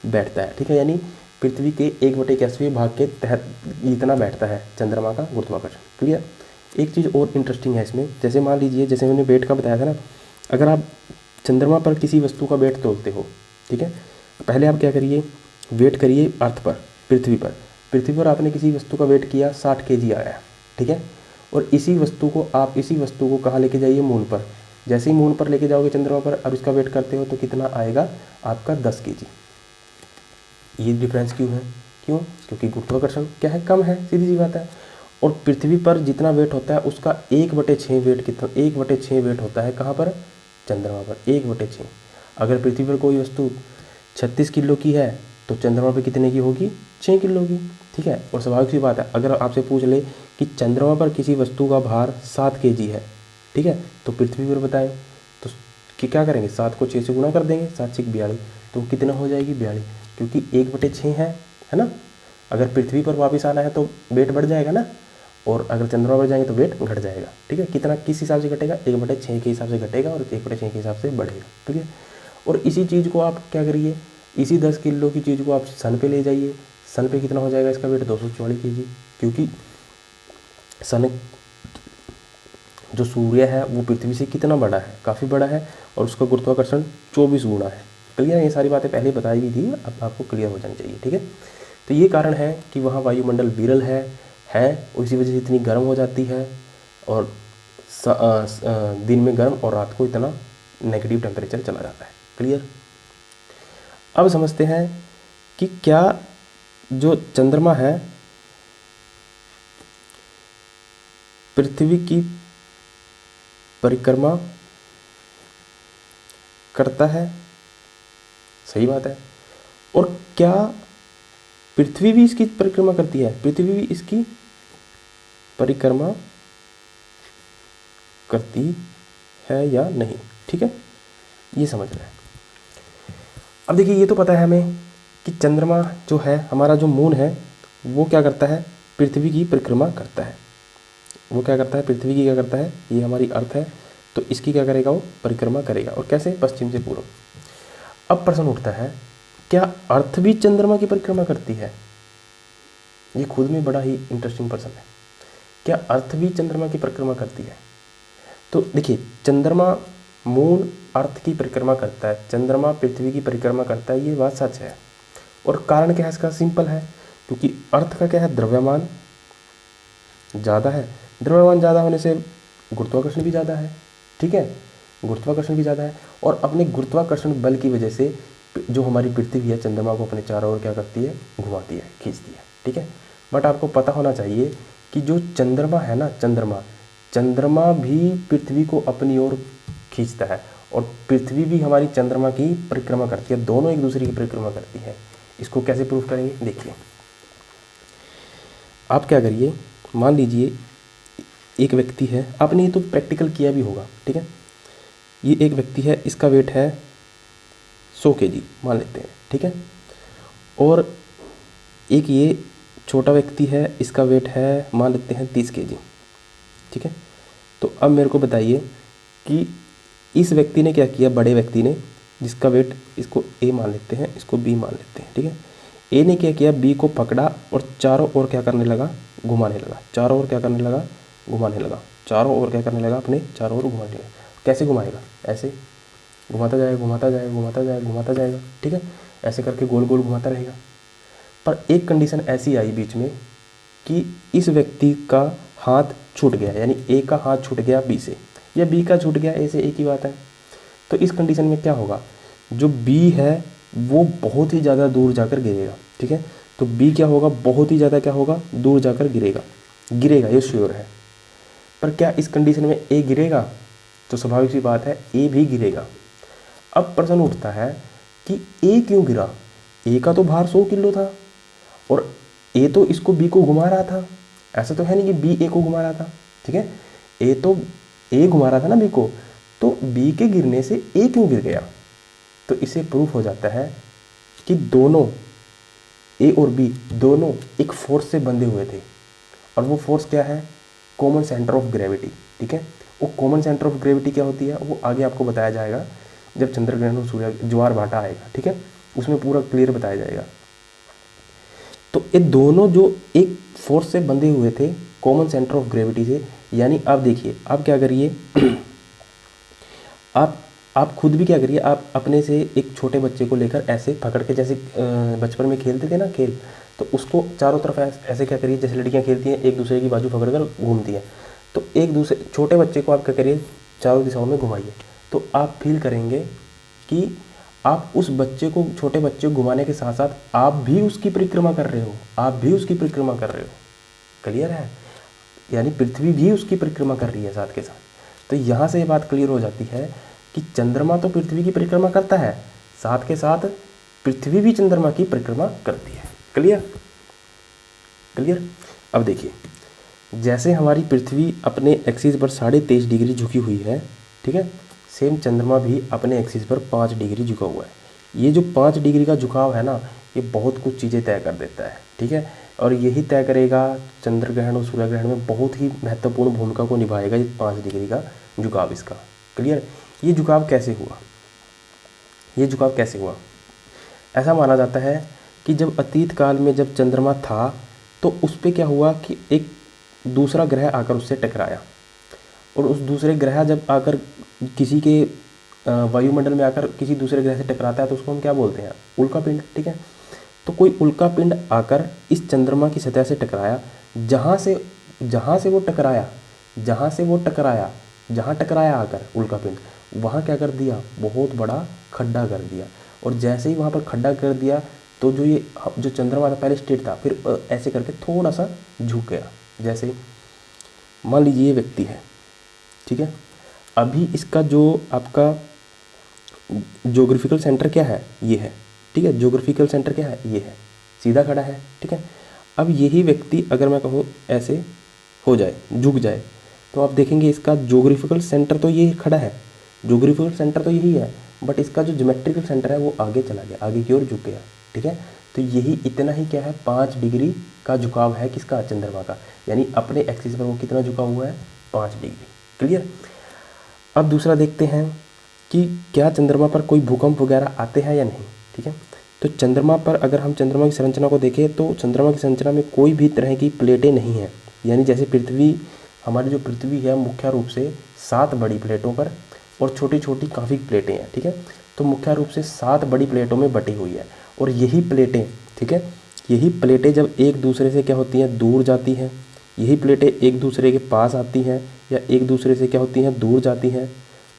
बैठता है। ठीक है, यानी पृथ्वी के 1/81 भाग के तहत इतना बैठता है चंद्रमा का गुरुत्वाकर्षण। क्लियर, एक चीज़ और इंटरेस्टिंग है इसमें, जैसे मान लीजिए जैसे मैंने वेट का बताया था ना, अगर आप चंद्रमा पर किसी वस्तु का वेट तोलते हो, ठीक है, पहले आप क्या करिए, वेट करिए अर्थ पर, पृथ्वी पर आपने किसी वस्तु का वेट किया 60 kg आया। ठीक है, और इसी वस्तु को कहाँ लेके जाइए, मून पर। जैसे ही मून पर लेके जाओगे चंद्रमा पर, अब इसका वेट करते हो तो कितना आएगा आपका 10 kg। ये डिफरेंस क्यों है, क्योंकि गुरुत्वाकर्षण क्या है, कम है, सीधी सी बात है। और पृथ्वी पर जितना वेट होता है उसका 1/6 वेट कितना, 1/6 वेट होता है कहाँ पर, चंद्रमा पर, 1/6। अगर पृथ्वी पर कोई वस्तु 36 किलो की है तो चंद्रमा पर कितने की होगी, 6 किलो की। ठीक है, और स्वाभाविक सी बात है, अगर आपसे पूछ ले कि चंद्रमा पर किसी वस्तु का भार 7 kg है, ठीक है, तो पृथ्वी पर बताएं तो कि क्या करेंगे, 7 को 6 से गुणा कर देंगे, 7 6 42, तो कितना हो जाएगी, 42, क्योंकि 1/6 है ना। अगर पृथ्वी पर वापस आना है तो वेट बढ़ जाएगा ना, और अगर चंद्रमा पर जाएंगे तो वेट घट जाएगा। ठीक है, कितना किस हिसाब से घटेगा, 1/6 के हिसाब से घटेगा और 1/6 के हिसाब से बढ़ेगा। ठीक है, और इसी चीज़ को आप क्या करिए, इसी 10 किलो की चीज़ को आप सन पे ले जाइए, सन पे कितना हो जाएगा इसका वेट, 244 kg, क्योंकि सन जो सूर्य है वो पृथ्वी से कितना बड़ा है, काफ़ी बड़ा है, और उसका गुरुत्वाकर्षण 24 गुना है। क्लियर, ये सारी बातें पहले बताई भी थी, अब आपको क्लियर हो जानी चाहिए। ठीक है, तो ये कारण है कि वहाँ वायुमंडल विरल है और इसी वजह से इतनी गर्म हो जाती है, और दिन में गर्म और रात को इतना नेगेटिव टेम्परेचर चला जाता है। क्लियर। अब समझते हैं कि क्या जो चंद्रमा है पृथ्वी की परिक्रमा करता है। सही बात है। और क्या पृथ्वी भी इसकी परिक्रमा करती है? पृथ्वी भी इसकी परिक्रमा करती है या नहीं? ठीक है, ये समझना है। अब देखिए, ये तो पता है हमें कि चंद्रमा जो है, हमारा जो मून है, वो क्या करता है? पृथ्वी की परिक्रमा करता है। वो क्या करता है? पृथ्वी की क्या करता है? ये हमारी अर्थ है, तो इसकी क्या करेगा? वो परिक्रमा करेगा। और कैसे? पश्चिम से पूर्व। अब प्रश्न उठता है, क्या अर्थ भी चंद्रमा की परिक्रमा करती है? ये खुद में बड़ा ही इंटरेस्टिंग प्रश्न है। क्या अर्थ भी चंद्रमा की परिक्रमा करती है? तो देखिए, चंद्रमा मून अर्थ की परिक्रमा करता है, चंद्रमा पृथ्वी की परिक्रमा करता है, ये बात सच है। और कारण क्या है इसका? सिंपल है, क्योंकि अर्थ का क्या है? द्रव्यमान ज़्यादा है। द्रव्यमान ज़्यादा होने से गुरुत्वाकर्षण भी ज़्यादा है। ठीक है, गुरुत्वाकर्षण भी ज़्यादा है। और अपने गुरुत्वाकर्षण बल की वजह से जो हमारी पृथ्वी है, चंद्रमा को अपने चारों ओर क्या करती है? घुमाती है, खींचती है। ठीक है, बट आपको पता होना चाहिए कि जो चंद्रमा है ना, चंद्रमा भी पृथ्वी को अपनी ओर खींचता है, और पृथ्वी भी हमारी चंद्रमा की परिक्रमा करती है। दोनों एक दूसरे की परिक्रमा करती है। इसको कैसे प्रूफ करेंगे? देखिए, आप क्या करिए, मान लीजिए एक व्यक्ति है, आपने ये तो प्रैक्टिकल किया भी होगा। ठीक है, ये एक व्यक्ति है, इसका वेट है 100 kg मान लेते हैं। ठीक है, और एक ये छोटा व्यक्ति है, इसका वेट है मान लेते हैं 30 kg। ठीक है, तो अब मेरे को बताइए कि इस व्यक्ति ने क्या किया? बड़े व्यक्ति ने, जिसका वेट, इसको ए मान लेते हैं, इसको बी मान लेते हैं। ठीक है, ए ने क्या किया? बी को पकड़ा और चारों ओर क्या करने लगा? घुमाने लगा। चारों ओर क्या करने लगा? घुमाने लगा। चारों ओर क्या करने लगा? अपने चारों ओर घुमाने लगा। कैसे घुमाएगा? ऐसे घुमाता जाएगा, घुमाता जाएगा, घुमाता जाएगा, घुमाता जाएगा। ठीक है, ऐसे करके गोल गोल घुमाता रहेगा। पर एक कंडीशन ऐसी आई बीच में कि इस व्यक्ति का हाथ छूट गया, यानी ए का हाथ छूट गया बी से, या बी का छूट गया ए से, एक ही बात है। तो इस कंडीशन में क्या होगा? जो बी है वो बहुत ही ज़्यादा दूर जाकर गिरेगा। ठीक है, तो बी क्या होगा? बहुत ही ज़्यादा क्या होगा? दूर जाकर गिरेगा। गिरेगा, ये श्योर है। पर क्या इस कंडीशन में ए गिरेगा? तो स्वाभाविक सी बात है, ए भी गिरेगा। अब प्रश्न उठता है कि ए क्यों गिरा? ए का तो भार 100 किलो था, और ए तो इसको बी को घुमा रहा था। ऐसा तो है नहीं कि बी ए को घुमा रहा था। ठीक है, ए घुमा रहा था ना बी को, तो बी के गिरने से ए क्यों गिर गया? तो इसे प्रूफ हो जाता है कि दोनों, ए और बी दोनों एक फोर्स से बंधे हुए थे, और वो फोर्स क्या है? Common centre of gravity. ठीक है, वो कॉमन सेंटर ऑफ ग्रेविटी क्या होती है वो आगे आपको बताया जाएगा, जब चंद्र ग्रहण और सूर्य ज्वार भाटा आएगा। ठीक है, उसमें पूरा क्लियर बताया जाएगा। तो ये दोनों जो एक फोर्स से बंधे हुए थे, कॉमन सेंटर ऑफ ग्रेविटी से, यानी आप देखिए, आप क्या करिए आप खुद भी क्या करिए, आप अपने से एक छोटे बच्चे को लेकर ऐसे पकड़ के, जैसे बचपन में खेलते थे ना खेल, तो उसको चारों तरफ ऐसे क्या करिए, जैसे लड़कियां खेलती हैं, एक दूसरे की बाजू पकड़कर घूमती हैं, तो एक दूसरे छोटे बच्चे को आप क्या करिए, चारों दिशाओं में घुमाइए। तो आप फील करेंगे कि आप उस बच्चे को, छोटे बच्चे को घुमाने के साथ साथ आप भी उसकी परिक्रमा कर रहे हो, आप भी उसकी परिक्रमा कर रहे हो। क्लियर है? यानी पृथ्वी भी उसकी परिक्रमा कर रही है साथ के साथ। तो यहाँ से ये बात क्लियर हो जाती है कि चंद्रमा तो पृथ्वी की परिक्रमा करता है, साथ के साथ पृथ्वी भी चंद्रमा की परिक्रमा करती है। क्लियर? क्लियर? अब देखिए, जैसे हमारी पृथ्वी अपने एक्सिस पर 23.5 डिग्री झुकी हुई है, ठीक है, सेम चंद्रमा भी अपने एक्सिस पर 5 डिग्री झुका हुआ है। ये जो 5 डिग्री का झुकाव है ना, ये बहुत कुछ चीज़ें तय कर देता है। ठीक है, और यही तय करेगा, चंद्र ग्रहण और सूर्य ग्रहण में बहुत ही महत्वपूर्ण भूमिका को निभाएगा ये 5 डिग्री का झुकाव इसका। क्लियर? ये झुकाव कैसे हुआ? ये झुकाव कैसे हुआ? ऐसा माना जाता है कि जब अतीत काल में जब चंद्रमा था, तो उस पर क्या हुआ कि एक दूसरा ग्रह आकर उससे टकराया, और उस दूसरे ग्रह जब आकर किसी के वायुमंडल में आकर किसी दूसरे ग्रह से टकराता है, तो उसको हम क्या बोलते हैं? उल्का पिंड। ठीक है, तो कोई उल्का पिंड आकर इस चंद्रमा की सतह से टकराया, जहाँ से वो टकराया जहाँ टकराया आकर उल्कापिंड, वहाँ क्या कर दिया, बहुत बड़ा खड्डा कर दिया। और जैसे ही वहाँ पर खड्डा कर दिया तो जो चंद्रमा था पहले स्ट्रेट था, फिर ऐसे करके थोड़ा सा झुक गया। जैसे मान लीजिए ये व्यक्ति है, ठीक है, अभी इसका जो आपका ज्योग्राफिकल सेंटर क्या है, ये है, ठीक है, ज्योग्राफिकल सेंटर क्या है, ये है, सीधा खड़ा है, ठीक है। अब यही व्यक्ति अगर मैं कहूँ ऐसे हो जाए, झुक जाए, तो आप देखेंगे इसका ज्योग्राफिकल सेंटर तो ये खड़ा है, ज्योग्राफिकल सेंटर तो यही है, बट इसका जो ज्योमेट्रिकल सेंटर है वो आगे चला गया, आगे की ओर झुक गया, ठीक है। तो यही इतना ही क्या है, 5 डिग्री का झुकाव है किसका, चंद्रमा का, यानी अपने एक्सिस पर वो कितना झुका हुआ है, 5 डिग्री। क्लियर। अब दूसरा देखते हैं कि क्या चंद्रमा पर कोई भूकंप वगैरह आते हैं या नहीं, ठीक है। तो चंद्रमा पर अगर हम चंद्रमा की संरचना को देखें तो चंद्रमा की संरचना में कोई भी तरह की प्लेटें नहीं हैं, यानी जैसे पृथ्वी, हमारी जो पृथ्वी है मुख्य रूप से 7 बड़ी प्लेटों पर और छोटी छोटी काफ़ी प्लेटें हैं, ठीक है। तो मुख्य रूप से 7 बड़ी प्लेटों में बटी हुई है, और यही प्लेटें, ठीक है, यही प्लेटें जब एक दूसरे से क्या होती हैं, दूर जाती हैं, यही प्लेटें एक दूसरे के पास आती हैं या एक दूसरे से क्या होती हैं, दूर जाती हैं,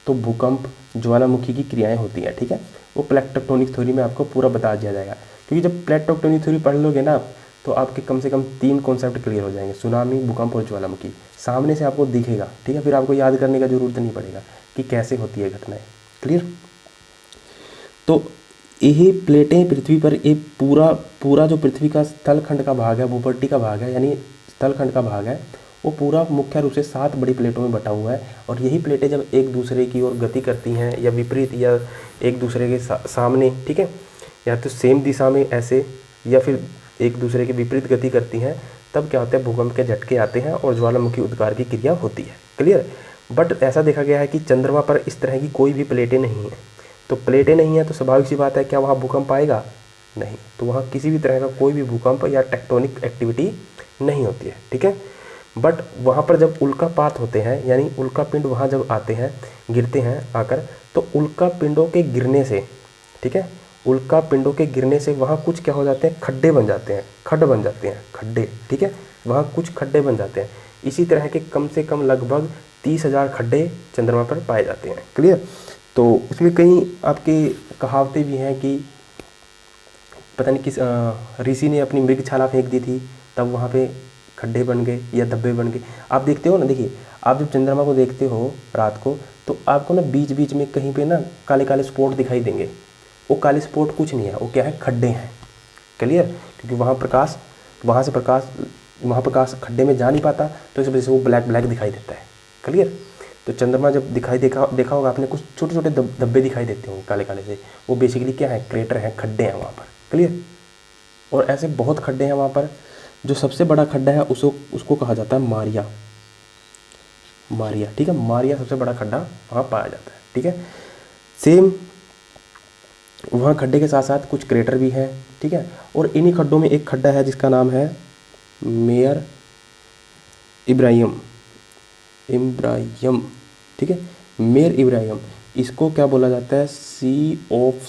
तो भूकंप, ज्वालामुखी की क्रियाएं होती हैं, ठीक है। वो प्लेट टेक्टोनिक थ्योरी में आपको पूरा बता दिया जाएगा, क्योंकि जब प्लेट टेक्टोनिक थ्योरी पढ़ लोगे ना तो आपके कम से कम 3 कॉन्सेप्ट क्लियर हो जाएंगे, सुनामी, भूकंप और ज्वालामुखी, सामने से आपको दिखेगा, ठीक है। फिर आपको याद करने का जरूरत नहीं पड़ेगा कि कैसे होती है घटनाएं। क्लियर। तो यही प्लेटें पृथ्वी पर एक पूरा जो पृथ्वी का स्थलखंड का भाग है, भूपट्टी का भाग है, यानी स्थलखंड का भाग है, वो पूरा मुख्य रूप से 7 बड़ी प्लेटों में बटा हुआ है। और यही प्लेटें जब एक दूसरे की ओर गति करती हैं या विपरीत या एक दूसरे के सामने, ठीक है, या तो सेम दिशा में ऐसे या फिर एक दूसरे के विपरीत गति करती हैं, तब क्या होता है, भूकंप के झटके आते हैं और ज्वालामुखी उद्गार की क्रिया होती है। क्लियर। बट ऐसा देखा गया है कि चंद्रमा पर इस तरह की कोई भी प्लेटें नहीं हैं। तो प्लेटें नहीं हैं तो स्वाभाविक सी बात है, क्या वहाँ भूकंप आएगा, नहीं। तो वहाँ किसी भी तरह का कोई भी भूकंप या टेक्टोनिक एक्टिविटी नहीं होती है, ठीक है। बट वहाँ पर जब उल्कापात होते हैं, यानी उल्कापिंड वहाँ जब आते हैं, गिरते हैं आकर, तो उल्कापिंडों के गिरने से, ठीक है, उल्कापिंडों के गिरने से वहाँ कुछ क्या हो जाते हैं, खड्डे बन जाते हैं, खड्ड बन जाते हैं, खड्डे, ठीक है, वहाँ कुछ खड्डे बन जाते हैं। इसी तरह के कम से कम लगभग 30,000 खड्डे चंद्रमा पर पाए जाते हैं। क्लियर। तो उसमें कई आपकी कहावतें भी हैं कि पता नहीं किस ऋषि ने अपनी मृगछाला फेंक दी थी, तब वहाँ पे खड्डे बन गए या धब्बे बन गए। आप देखते हो ना, देखिए आप जब चंद्रमा को देखते हो रात को, तो आपको ना बीच बीच में कहीं पे ना काले काले स्पॉट दिखाई देंगे। वो काले स्पॉट कुछ नहीं है, वो क्या है, खड्डे हैं। क्लियर। क्योंकि वहाँ प्रकाश खड्डे में जा नहीं पाता, तो इस वजह से वो ब्लैक ब्लैक दिखाई देता है। क्लियर। तो चंद्रमा जब देखा होगा आपने, कुछ छोटे छोटे धब्बे दिखाई देते होंगे काले काले से, वो बेसिकली क्या है, क्रेटर है, खड्डे हैं वहाँ पर। क्लियर। और ऐसे बहुत खड्डे हैं वहाँ पर। जो सबसे बड़ा खड्डा है उसको कहा जाता है मारिया, ठीक है, मारिया सबसे बड़ा खड्डा वहाँ पाया जाता है, ठीक है। सेम वहाँ खड्डे के साथ साथ कुछ क्रेटर भी हैं, ठीक है। और इन्हीं खड्डों में एक खड्डा है जिसका नाम है मेयर इब्राहिम, ठीक है, मेयर इब्राहिम। इसको क्या बोला जाता है, सी ऑफ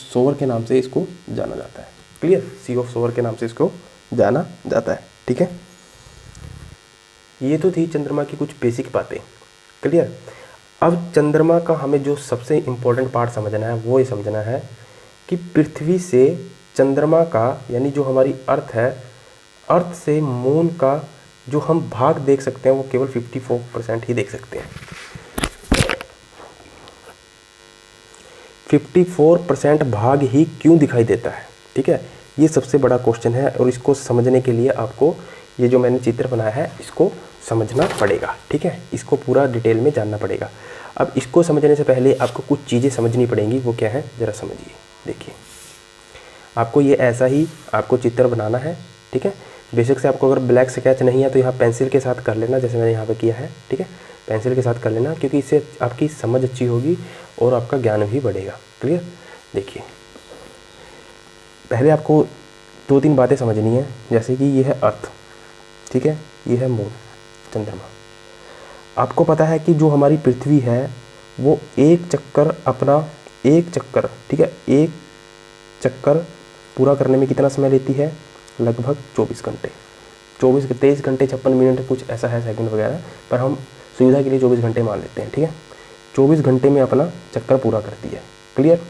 सोवर के नाम से इसको जाना जाता है। क्लियर। सी ऑफ सोवर के नाम से इसको जाना जाता है, ठीक है। ये तो थी चंद्रमा की कुछ बेसिक बातें। क्लियर। अब चंद्रमा का हमें जो सबसे इम्पोर्टेंट पार्ट समझना है वो ये समझना है कि पृथ्वी से चंद्रमा का, यानी जो हमारी अर्थ है, अर्थ से मून का जो हम भाग देख सकते हैं वो केवल 54% ही देख सकते हैं। 54% भाग ही क्यों दिखाई देता है, ठीक है, ये सबसे बड़ा क्वेश्चन है। और इसको समझने के लिए आपको ये जो मैंने चित्र बनाया है इसको समझना पड़ेगा, ठीक है, इसको पूरा डिटेल में जानना पड़ेगा। अब इसको समझने से पहले आपको कुछ चीज़ें समझनी पड़ेंगी, वो क्या है ज़रा समझिए। देखिए, आपको ये ऐसा ही आपको चित्र बनाना है, ठीक है। बेशक से आपको अगर ब्लैक स्केच नहीं है तो यहाँ पेंसिल के साथ कर लेना, जैसे मैंने यहाँ पे किया है, ठीक है, पेंसिल के साथ कर लेना, क्योंकि इससे आपकी समझ अच्छी होगी और आपका ज्ञान भी बढ़ेगा। क्लियर। देखिए, पहले आपको 2-3 बातें समझनी है, जैसे कि ये है अर्थ, ठीक है, ये है मून, चंद्रमा। आपको पता है कि जो हमारी पृथ्वी है वो एक चक्कर, ठीक है, एक चक्कर पूरा करने में कितना समय लेती है, लगभग 24 घंटे। 23 घंटे 56 मिनट कुछ ऐसा है सेकंड वगैरह, पर हम सुविधा के लिए 24 घंटे मान लेते हैं, ठीक है। 24 घंटे में अपना चक्कर पूरा करती है। क्लियर?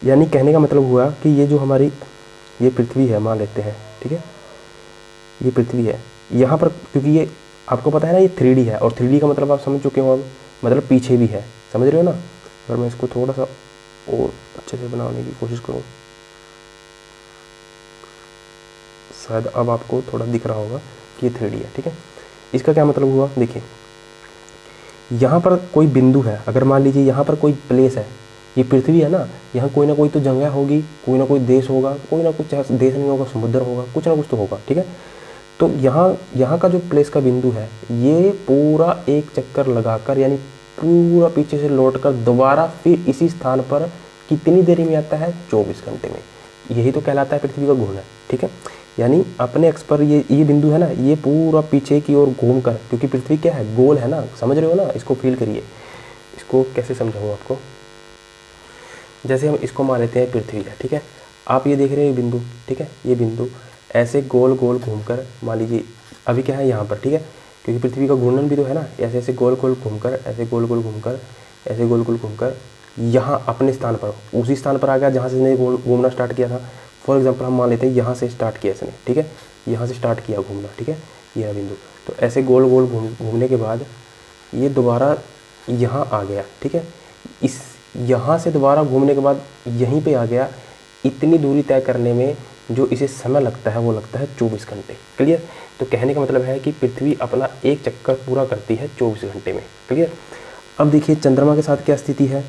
यानी कहने का मतलब हुआ कि ये जो हमारी ये पृथ्वी है मान लेते हैं, ठीक है, ये पृथ्वी है, यहाँ पर क्योंकि ये आपको पता है ना ये 3D है, और 3D का मतलब आप समझ चुके हो, मतलब पीछे भी है, समझ रहे हो ना। अगर मैं इसको थोड़ा सा और अच्छे से बनाने की कोशिश करूँ, शायद अब आपको थोड़ा दिख रहा होगा कि ये 3D है, ठीक है। इसका क्या मतलब हुआ, देखिए यहाँ पर कोई बिंदु है, अगर मान लीजिए यहाँ पर कोई प्लेस है, ये पृथ्वी है ना, यहाँ कोई ना कोई तो जगह होगी, कोई ना कोई देश होगा, कोई ना कुछ, चाहे देश नहीं होगा समुद्र होगा, कुछ ना कुछ तो होगा, ठीक है। तो यहाँ का जो प्लेस का बिंदु है, ये पूरा एक चक्कर लगाकर यानी पूरा पीछे से लौटकर दोबारा फिर इसी स्थान पर कितनी देरी में आता है, 24 घंटे में। यही तो कहलाता है पृथ्वी का घूमना, ठीक है। यानी अपने एक्स पर ये बिंदु है ना, ये पूरा पीछे की ओर घूमकर, क्योंकि पृथ्वी क्या है, गोल है ना, समझ रहे हो ना, इसको फील करिए। इसको कैसे समझाऊँ आपको, जैसे हम इसको मान लेते हैं पृथ्वी है, ठीक है। आप ये देख रहे हैं बिंदु, ठीक है, ये बिंदु ऐसे गोल गोल घूमकर, मान लीजिए अभी क्या है यहाँ पर, ठीक है, क्योंकि पृथ्वी का घूर्णन भी तो है ना, ऐसे ऐसे गोल गोल घूमकर, ऐसे गोल गोल घूमकर, ऐसे गोल गोल घूमकर यहाँ अपने स्थान पर, उसी स्थान पर आ गया जहाँ से इसने घूमना स्टार्ट किया था। फॉर एग्जाम्पल हम मान लेते हैं यहाँ से स्टार्ट किया इसने, ठीक है, यहाँ से स्टार्ट किया घूमना, ठीक है, यह बिंदु। तो ऐसे गोल गोल घूमने के बाद ये दोबारा यहाँ आ गया, ठीक है, इस यहाँ से दोबारा घूमने के बाद यहीं पे आ गया। इतनी दूरी तय करने में जो इसे समय लगता है वो लगता है 24 घंटे। क्लियर? तो कहने का मतलब है कि पृथ्वी अपना एक चक्कर पूरा करती है 24 घंटे में। क्लियर? अब देखिए चंद्रमा के साथ क्या स्थिति है।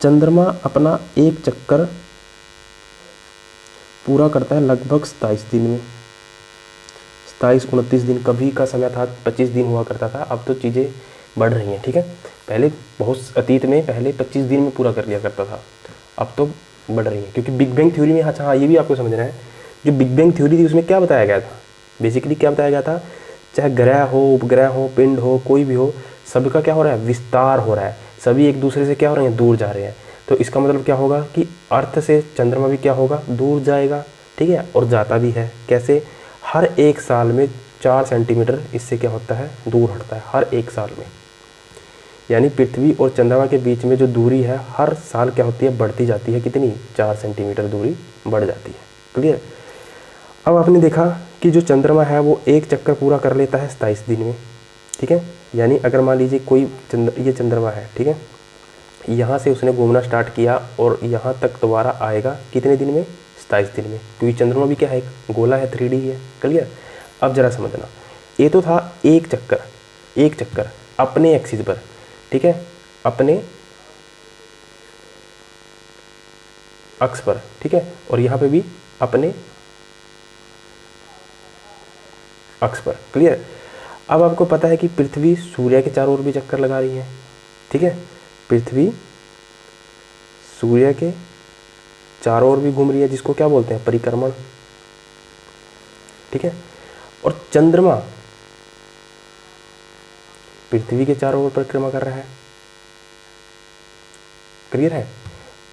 चंद्रमा अपना एक चक्कर पूरा करता है लगभग 27 दिन में, 27-29 दिन। कभी का समय था 25 दिन हुआ करता था, अब तो चीज़ें बढ़ रही हैं, ठीक है। पहले बहुत अतीत में पहले 25 दिन में पूरा कर लिया करता था, अब तो बढ़ रही है, क्योंकि बिग बैंग थ्योरी में, अच्छा हाँ ये भी आपको समझना है, जो बिग बैंग थ्योरी थी उसमें क्या बताया गया था, बेसिकली क्या बताया गया था, चाहे ग्रह हो, उपग्रह हो, पिंड हो, कोई भी हो, सबका क्या हो रहा है, विस्तार हो रहा है, सभी एक दूसरे से क्या हो रहे हैं, दूर जा रहे हैं। तो इसका मतलब क्या होगा कि अर्थ से चंद्रमा भी क्या होगा, दूर जाएगा, ठीक है, और जाता भी है। कैसे? हर एक साल में 4 सेंटीमीटर इससे क्या होता है, दूर हटता है, हर एक साल में। यानी पृथ्वी और चंद्रमा के बीच में जो दूरी है हर साल क्या होती है, बढ़ती जाती है। कितनी? 4 सेंटीमीटर दूरी बढ़ जाती है। क्लियर? अब आपने देखा कि जो चंद्रमा है वो एक चक्कर पूरा कर लेता है 27 दिन में, ठीक है। यानी अगर मान लीजिए कोई ये चंद्रमा है, ठीक है, यहाँ से उसने घूमना स्टार्ट किया और यहाँ तक दोबारा आएगा कितने दिन में, 27 दिन में, क्योंकि चंद्रमा भी क्या है, एक गोला है, 3D है। क्लियर? अब जरा समझना, ये तो था एक चक्कर अपने एक्सिस पर, ठीक है, अपने अक्ष पर, ठीक है, और यहाँ पे भी अपने अक्ष पर। क्लियर? अब आपको पता है कि पृथ्वी सूर्य के चारों ओर भी चक्कर लगा रही है, ठीक है, पृथ्वी सूर्य के चारों ओर भी घूम रही है, जिसको क्या बोलते हैं, परिक्रमण, ठीक है। और चंद्रमा पृथ्वी के चारों ओर परिक्रमा कर रहा है। क्लियर है?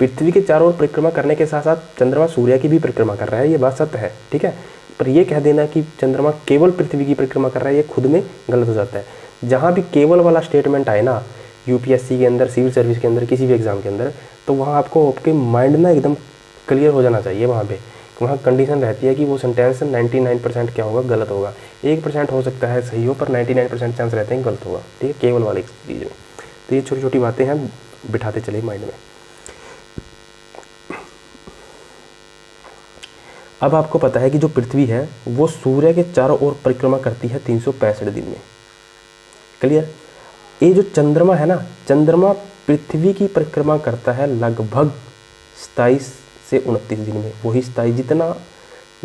पृथ्वी के चारों ओर परिक्रमा करने के साथ साथ चंद्रमा सूर्य की भी परिक्रमा कर रहा है, ये बात सत्य है, ठीक है। पर ये कह देना कि चंद्रमा केवल पृथ्वी की परिक्रमा कर रहा है, ये खुद में गलत हो जाता है। जहाँ भी केवल वाला स्टेटमेंट आए ना, यूपीएससी के अंदर, सिविल सर्विस के अंदर, किसी भी एग्जाम के अंदर, तो वहाँ आपको आपके माइंड ना एकदम क्लियर हो जाना चाहिए। वहाँ कंडीशन रहती है कि वो सेंटेंस 99% क्या होगा, गलत होगा। 1% हो सकता है सही हो, पर 99% चांस रहते हैं गलत होगा, ठीक है, केवल वाली चीज़ में। तो ये छोटी छोटी बातें हैं, बिठाते चले माइंड में। अब आपको पता है कि जो पृथ्वी है वो सूर्य के चारों ओर परिक्रमा करती है 365 दिन में। क्लियर? ये जो चंद्रमा है ना, चंद्रमा पृथ्वी की परिक्रमा करता है लगभग 27 से 29 दिन में। वही 27,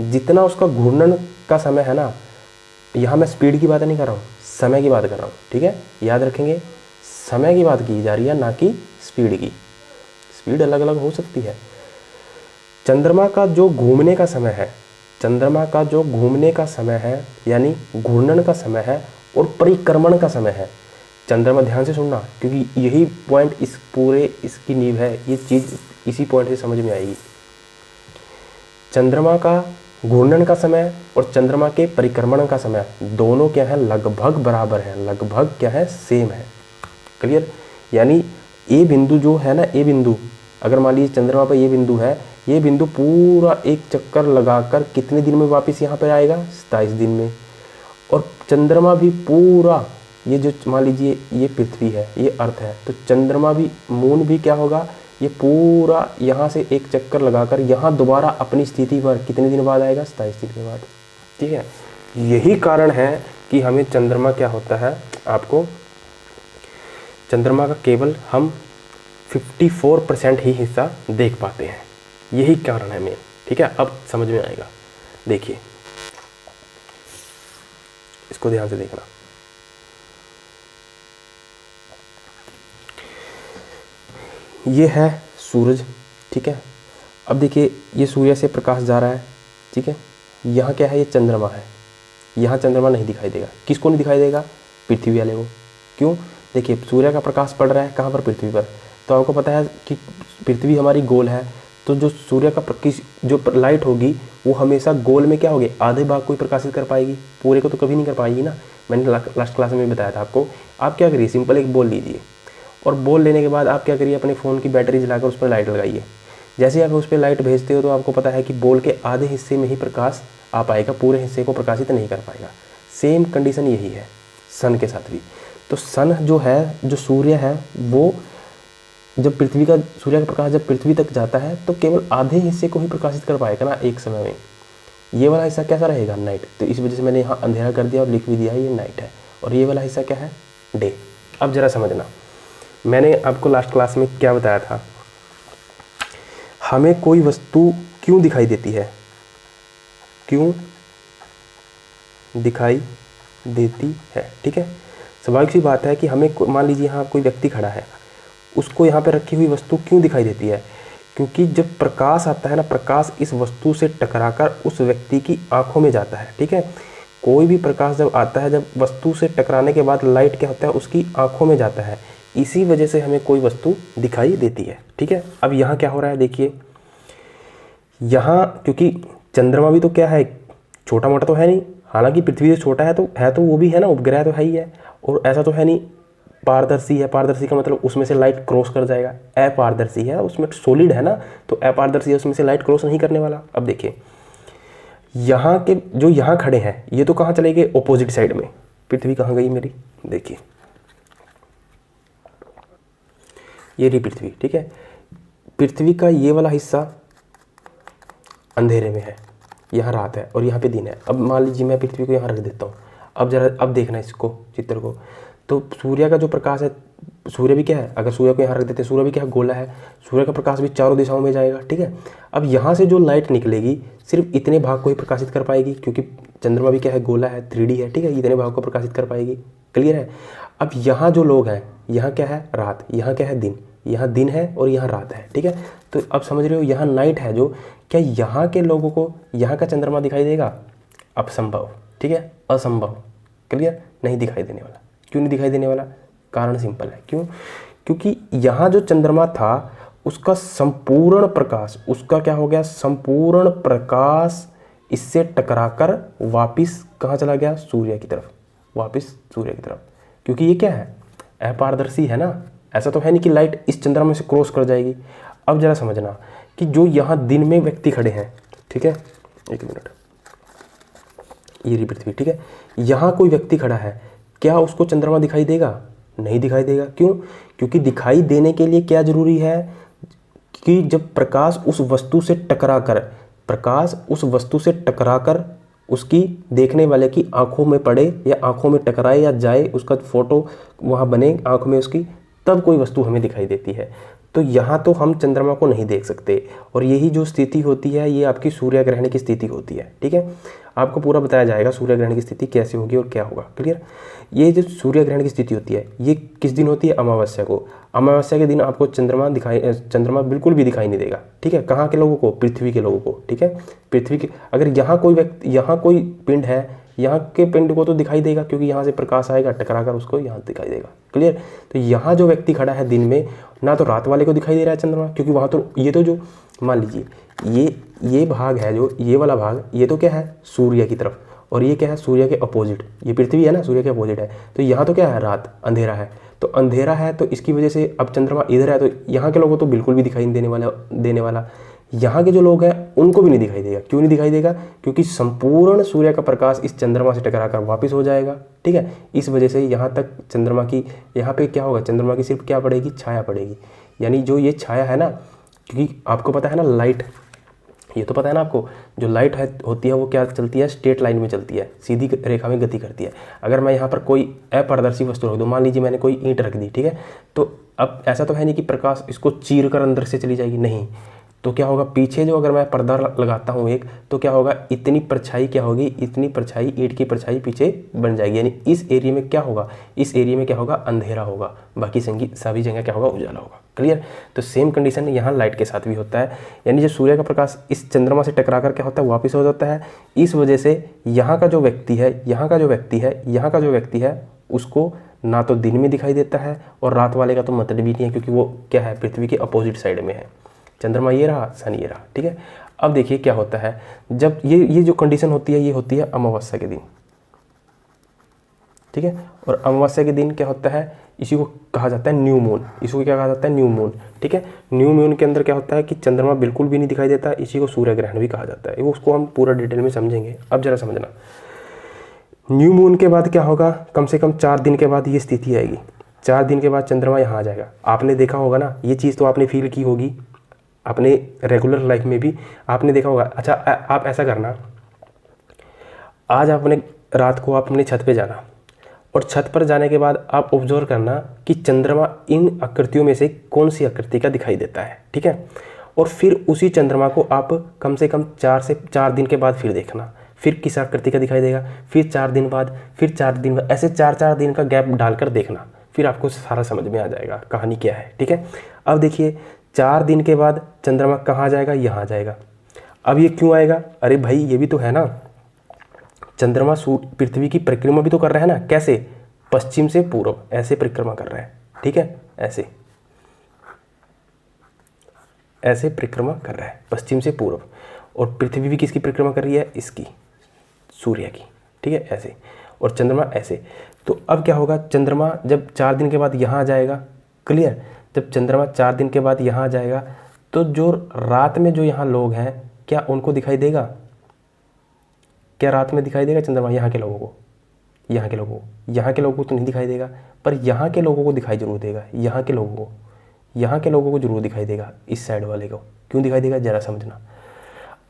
जितना उसका घूर्णन का समय है ना, यहाँ मैं स्पीड की बात नहीं कर रहा हूँ, समय की बात कर रहा हूँ, ठीक है, याद रखेंगे, समय की बात की जा रही है, ना कि स्पीड की। स्पीड अलग अलग हो सकती है। चंद्रमा का जो घूमने का समय है, चंद्रमा का जो घूमने का समय है यानी घूर्णन का समय है, और परिक्रमण का समय है। चंद्रमा, ध्यान से सुनना, क्योंकि यही पॉइंट इस पूरे इसकी नींव है, ये चीज़ इसी पॉइंट से समझ में आएगी। चंद्रमा का घूर्णन का समय और चंद्रमा के परिक्रमण का समय दोनों क्या है, लगभग बराबर है, लगभग क्या है, सेम है। क्लियर। यानी ए बिंदु जो है ना, ए बिंदु, अगर मान लीजिए चंद्रमा पर ये बिंदु है, ये बिंदु पूरा एक चक्कर लगाकर कितने दिन में वापस यहाँ पर आएगा, 27 दिन में। और चंद्रमा भी पूरा, ये जो मान लीजिए ये पृथ्वी है, ये अर्थ है, तो चंद्रमा भी, मून भी क्या होगा, ये पूरा यहाँ से एक चक्कर लगाकर यहाँ दोबारा अपनी स्थिति पर कितने दिन बाद आएगा, 27 दिन के बाद। ठीक है। यही कारण है कि हमें चंद्रमा क्या होता है, आपको चंद्रमा का केवल हम 54% ही हिस्सा देख पाते हैं, यही कारण है मेन। ठीक है, अब समझ में आएगा। देखिए इसको ध्यान से देखना। ये है सूरज। ठीक है, अब देखिए ये सूर्य से प्रकाश जा रहा है। ठीक है, यहाँ क्या है, ये चंद्रमा है। यहाँ चंद्रमा नहीं दिखाई देगा। किसको नहीं दिखाई देगा, पृथ्वी वाले को। क्यों, देखिए सूर्य का प्रकाश पड़ रहा है कहाँ पर, पृथ्वी पर। तो आपको पता है कि पृथ्वी हमारी गोल है, तो जो सूर्य का जो लाइट होगी वो हमेशा गोल में क्या होगी, आधे भाग को ही प्रकाशित कर पाएगी, पूरे को तो कभी नहीं कर पाएगी ना। मैंने लास्ट क्लास में बताया था आपको। आप क्या करिए, सिंपल एक बॉल लीजिए और बॉल लेने के बाद आप क्या करिए, अपने फ़ोन की बैटरी जलाकर उस पर लाइट लगाइए। जैसे आप उस पर लाइट भेजते हो तो आपको पता है कि बॉल के आधे हिस्से में ही प्रकाश आ पाएगा, पूरे हिस्से को प्रकाशित नहीं कर पाएगा। सेम कंडीशन यही है सन के साथ भी। तो सन जो है, जो सूर्य है, वो जब पृथ्वी का, सूर्य का प्रकाश जब पृथ्वी तक जाता है तो केवल आधे हिस्से को ही प्रकाशित कर पाएगा ना एक समय में। ये वाला हिस्सा कैसा रहेगा, नाइट। तो इस वजह से मैंने यहाँ अंधेरा कर दिया और लिख भी दिया है ये नाइट है, और ये वाला हिस्सा क्या है, डे। अब ज़रा समझना, मैंने आपको लास्ट क्लास में क्या बताया था, हमें कोई वस्तु क्यों दिखाई देती है, क्यों दिखाई देती है। ठीक है, स्वाभाविक सी बात है कि हमें, मान लीजिए यहाँ कोई व्यक्ति खड़ा है, उसको यहाँ पे रखी हुई वस्तु क्यों दिखाई देती है, क्योंकि जब प्रकाश आता है ना, प्रकाश इस वस्तु से टकराकर उस व्यक्ति की आंखों में जाता है। ठीक है, कोई भी प्रकाश जब आता है, जब वस्तु से टकराने के बाद लाइट क्या होता है, उसकी आंखों में जाता है। इसी वजह से हमें कोई वस्तु दिखाई देती है। ठीक है, अब यहाँ क्या हो रहा है, देखिए यहाँ, क्योंकि चंद्रमा भी तो क्या है, छोटा मोटा तो है नहीं, हालांकि पृथ्वी से छोटा है तो वो भी है ना, उपग्रह तो है ही है, और ऐसा तो है नहीं पारदर्शी है। पारदर्शी का मतलब उसमें से लाइट क्रॉस कर जाएगा। अपारदर्शी है, उसमें सॉलिड है ना, तो अपारदर्शी है, उसमें से लाइट क्रॉस नहीं करने वाला। अब देखिए यहाँ के जो यहाँ खड़े हैं, ये तो कहाँ चले गए, ऑपोजिट साइड में। पृथ्वी कहाँ गई मेरी, देखिए ये रही पृथ्वी। ठीक है, पृथ्वी का ये वाला हिस्सा अंधेरे में है, यहाँ रात है और यहाँ पे दिन है। अब मान लीजिए मैं पृथ्वी को यहाँ रख देता हूँ। अब जरा अब देखना इसको, चित्र को, तो सूर्य का जो प्रकाश है, सूर्य भी क्या है, अगर सूर्य को यहाँ रख देते हैं, सूर्य भी क्या है, गोला है, सूर्य का प्रकाश भी चारों दिशाओं में जाएगा। ठीक है, अब यहाँ से जो लाइट निकलेगी सिर्फ इतने भाग को ही प्रकाशित कर पाएगी, क्योंकि चंद्रमा भी क्या है, गोला है, 3D है। ठीक है, इतने भाग को प्रकाशित कर पाएगी। क्लियर है। अब यहाँ जो लोग हैं, यहाँ क्या है, रात, यहाँ क्या है, दिन, यहाँ दिन है और यहाँ रात है। ठीक है, तो अब समझ रहे हो, यहाँ नाइट है जो, क्या यहाँ के लोगों को यहाँ का चंद्रमा दिखाई देगा, असंभव। ठीक है, असंभव। क्लियर, नहीं दिखाई देने वाला। क्यों नहीं दिखाई देने वाला, कारण सिंपल है, क्यों, क्योंकि यहाँ जो चंद्रमा था उसका संपूर्ण प्रकाश, उसका क्या हो गया, संपूर्ण प्रकाश इससे टकराकर वापिस कहाँ चला गया, सूर्य की तरफ, वापिस सूर्य की तरफ। क्योंकि ये क्या है, अपारदर्शी है ना, ऐसा तो है नहीं कि लाइट इस चंद्रमा से क्रॉस कर जाएगी। अब जरा समझना कि जो यहाँ दिन में व्यक्ति खड़े हैं, ठीक है, एक मिनट, ये रही पृथ्वी। ठीक है, यहाँ कोई व्यक्ति खड़ा है, क्या उसको चंद्रमा दिखाई देगा, नहीं दिखाई देगा। क्यों, क्योंकि दिखाई देने के लिए क्या जरूरी है कि जब प्रकाश उस वस्तु से टकराकर, प्रकाश उस वस्तु से टकराकर उसकी देखने वाले की आंखों में पड़े या आंखों में टकराए या जाए, उसका फोटो वहाँ बने आंखों में उसकी, तब कोई वस्तु हमें दिखाई देती है। तो यहाँ तो हम चंद्रमा को नहीं देख सकते, और यही जो स्थिति होती है ये आपकी सूर्य ग्रहण की स्थिति होती है। ठीक है, आपको पूरा बताया जाएगा सूर्य ग्रहण की स्थिति कैसे होगी और क्या होगा। क्लियर। ये जो सूर्य ग्रहण की स्थिति होती है ये किस दिन होती है, अमावस्या को। अमावस्या के दिन आपको चंद्रमा बिल्कुल भी दिखाई नहीं देगा। ठीक है, कहाँ के लोगों को, पृथ्वी के लोगों को। ठीक है, पृथ्वी के, अगर यहाँ कोई व्यक्ति, यहाँ कोई पिंड है यहाँ के पिंड को तो दिखाई देगा क्योंकि यहाँ से प्रकाश आएगा टकरा कर उसको यहाँ दिखाई देगा। क्लियर। तो यहाँ जो व्यक्ति खड़ा है दिन में, ना तो रात वाले को दिखाई दे रहा है चंद्रमा, क्योंकि वहाँ तो ये तो जो मान लीजिए ये भाग है, जो ये वाला भाग, ये तो क्या है सूर्य की तरफ, और ये क्या है सूर्य के अपोजिट, ये पृथ्वी है ना, सूर्य के अपोजिट है। तो यहाँ तो क्या है रात, अंधेरा है। तो अंधेरा है तो इसकी वजह से अब चंद्रमा इधर है, तो यहाँ के लोगों को तो बिल्कुल भी दिखाई नहीं देने वाला। यहाँ के जो लोग हैं उनको भी नहीं दिखाई देगा। क्यों नहीं दिखाई देगा? क्योंकि संपूर्ण सूर्य का प्रकाश इस चंद्रमा से टकराकर वापस हो जाएगा। ठीक है, इस वजह से यहाँ तक चंद्रमा की, यहाँ पे क्या होगा, चंद्रमा की सिर्फ क्या पड़ेगी, छाया पड़ेगी। यानी जो ये छाया है ना, क्योंकि आपको पता है ना लाइट, ये तो पता है ना आपको, जो लाइट है होती है वो क्या चलती है, स्ट्रेट लाइन में चलती है, सीधी रेखा में गति करती है। अगर मैं यहाँ पर कोई अपारदर्शी वस्तु रख दूँ, मान लीजिए मैंने कोई ईंट रख दी, ठीक है, तो अब ऐसा तो है नहीं कि प्रकाश इसको चीर कर अंदर से चली जाएगी, नहीं। तो क्या होगा, पीछे जो अगर मैं पर्दा लगाता हूँ एक, तो क्या होगा, इतनी परछाई क्या होगी, इतनी परछाई, ईंट की परछाई पीछे बन जाएगी। यानी इस एरिया में क्या होगा, इस एरिया में क्या होगा, अंधेरा होगा, बाकी सभी जगह क्या होगा, उजाला होगा। क्लियर। तो सेम कंडीशन यहाँ लाइट के साथ भी होता है। यानी जब सूर्य का प्रकाश इस चंद्रमा से टकराकर क्या होता है, वापस हो जाता है। इस वजह से यहाँ का जो व्यक्ति है, यहाँ का जो व्यक्ति है, यहाँ का जो व्यक्ति है, उसको ना तो दिन में दिखाई देता है, और रात वाले का तो मतलब भी नहीं है, क्योंकि वो क्या है, पृथ्वी के अपोजिट साइड में है। चंद्रमा ये रहा, सन ये रहा। ठीक है, अब देखिए क्या होता है, जब ये जो कंडीशन होती है, ये होती है अमावस्या के दिन। ठीक है, और अमावस्या के दिन क्या होता है, इसी को कहा जाता है न्यू मून। इसको क्या कहा जाता है, न्यू मून। ठीक है, न्यू मून के अंदर क्या होता है कि चंद्रमा बिल्कुल भी नहीं दिखाई देता, इसी को सूर्य ग्रहण भी कहा जाता है। उसको हम पूरा डिटेल में समझेंगे। अब जरा समझना, न्यू मून के बाद क्या होगा, कम से कम 4 दिन के बाद ये स्थिति आएगी। 4 दिन के बाद चंद्रमा यहाँ आ जाएगा। आपने देखा होगा ना, ये चीज़ तो आपने फील की होगी अपने रेगुलर लाइफ में भी, आपने देखा होगा। अच्छा, आप ऐसा करना, आज आपने रात को आप अपने छत पे जाना, और छत पर जाने के बाद आप ऑब्जर्व करना कि चंद्रमा इन आकृतियों में से कौन सी आकृति का दिखाई देता है। ठीक है, और फिर उसी चंद्रमा को आप कम से कम 4 दिन के बाद फिर देखना, फिर किस आकृति का दिखाई देगा, फिर 4 दिन बाद, फिर 4 दिन बाद, ऐसे 4 दिन का गैप डालकर देखना, फिर आपको सारा समझ में आ जाएगा कहानी क्या है। ठीक है, अब देखिए 4 दिन के बाद चंद्रमा कहाँ जाएगा, यहाँ जाएगा। अब ये क्यों आएगा, अरे भाई ये भी तो है ना, चंद्रमा पृथ्वी की परिक्रमा भी तो कर रहा है ना। कैसे, पश्चिम से पूर्व ऐसे परिक्रमा कर रहा है। ठीक है, ऐसे परिक्रमा कर रहा है पश्चिम से पूर्व, और पृथ्वी भी किसकी परिक्रमा कर रही है, इसकी, सूर्य की। ठीक है, ऐसे, और चंद्रमा ऐसे। तो अब क्या होगा, चंद्रमा जब 4 दिन के बाद यहाँ आ जाएगा। क्लियर, जब चंद्रमा 4 दिन के बाद यहाँ आ जाएगा, तो जो रात में जो यहाँ लोग हैं, क्या उनको दिखाई देगा, क्या रात में दिखाई देगा चंद्रमा यहाँ के लोगों को, यहाँ के लोगों को तो नहीं दिखाई देगा, पर यहाँ के लोगों को दिखाई जरूर देगा, यहाँ के लोगों को जरूर दिखाई देगा, इस साइड वाले को। क्यों दिखाई देगा, जरा समझना।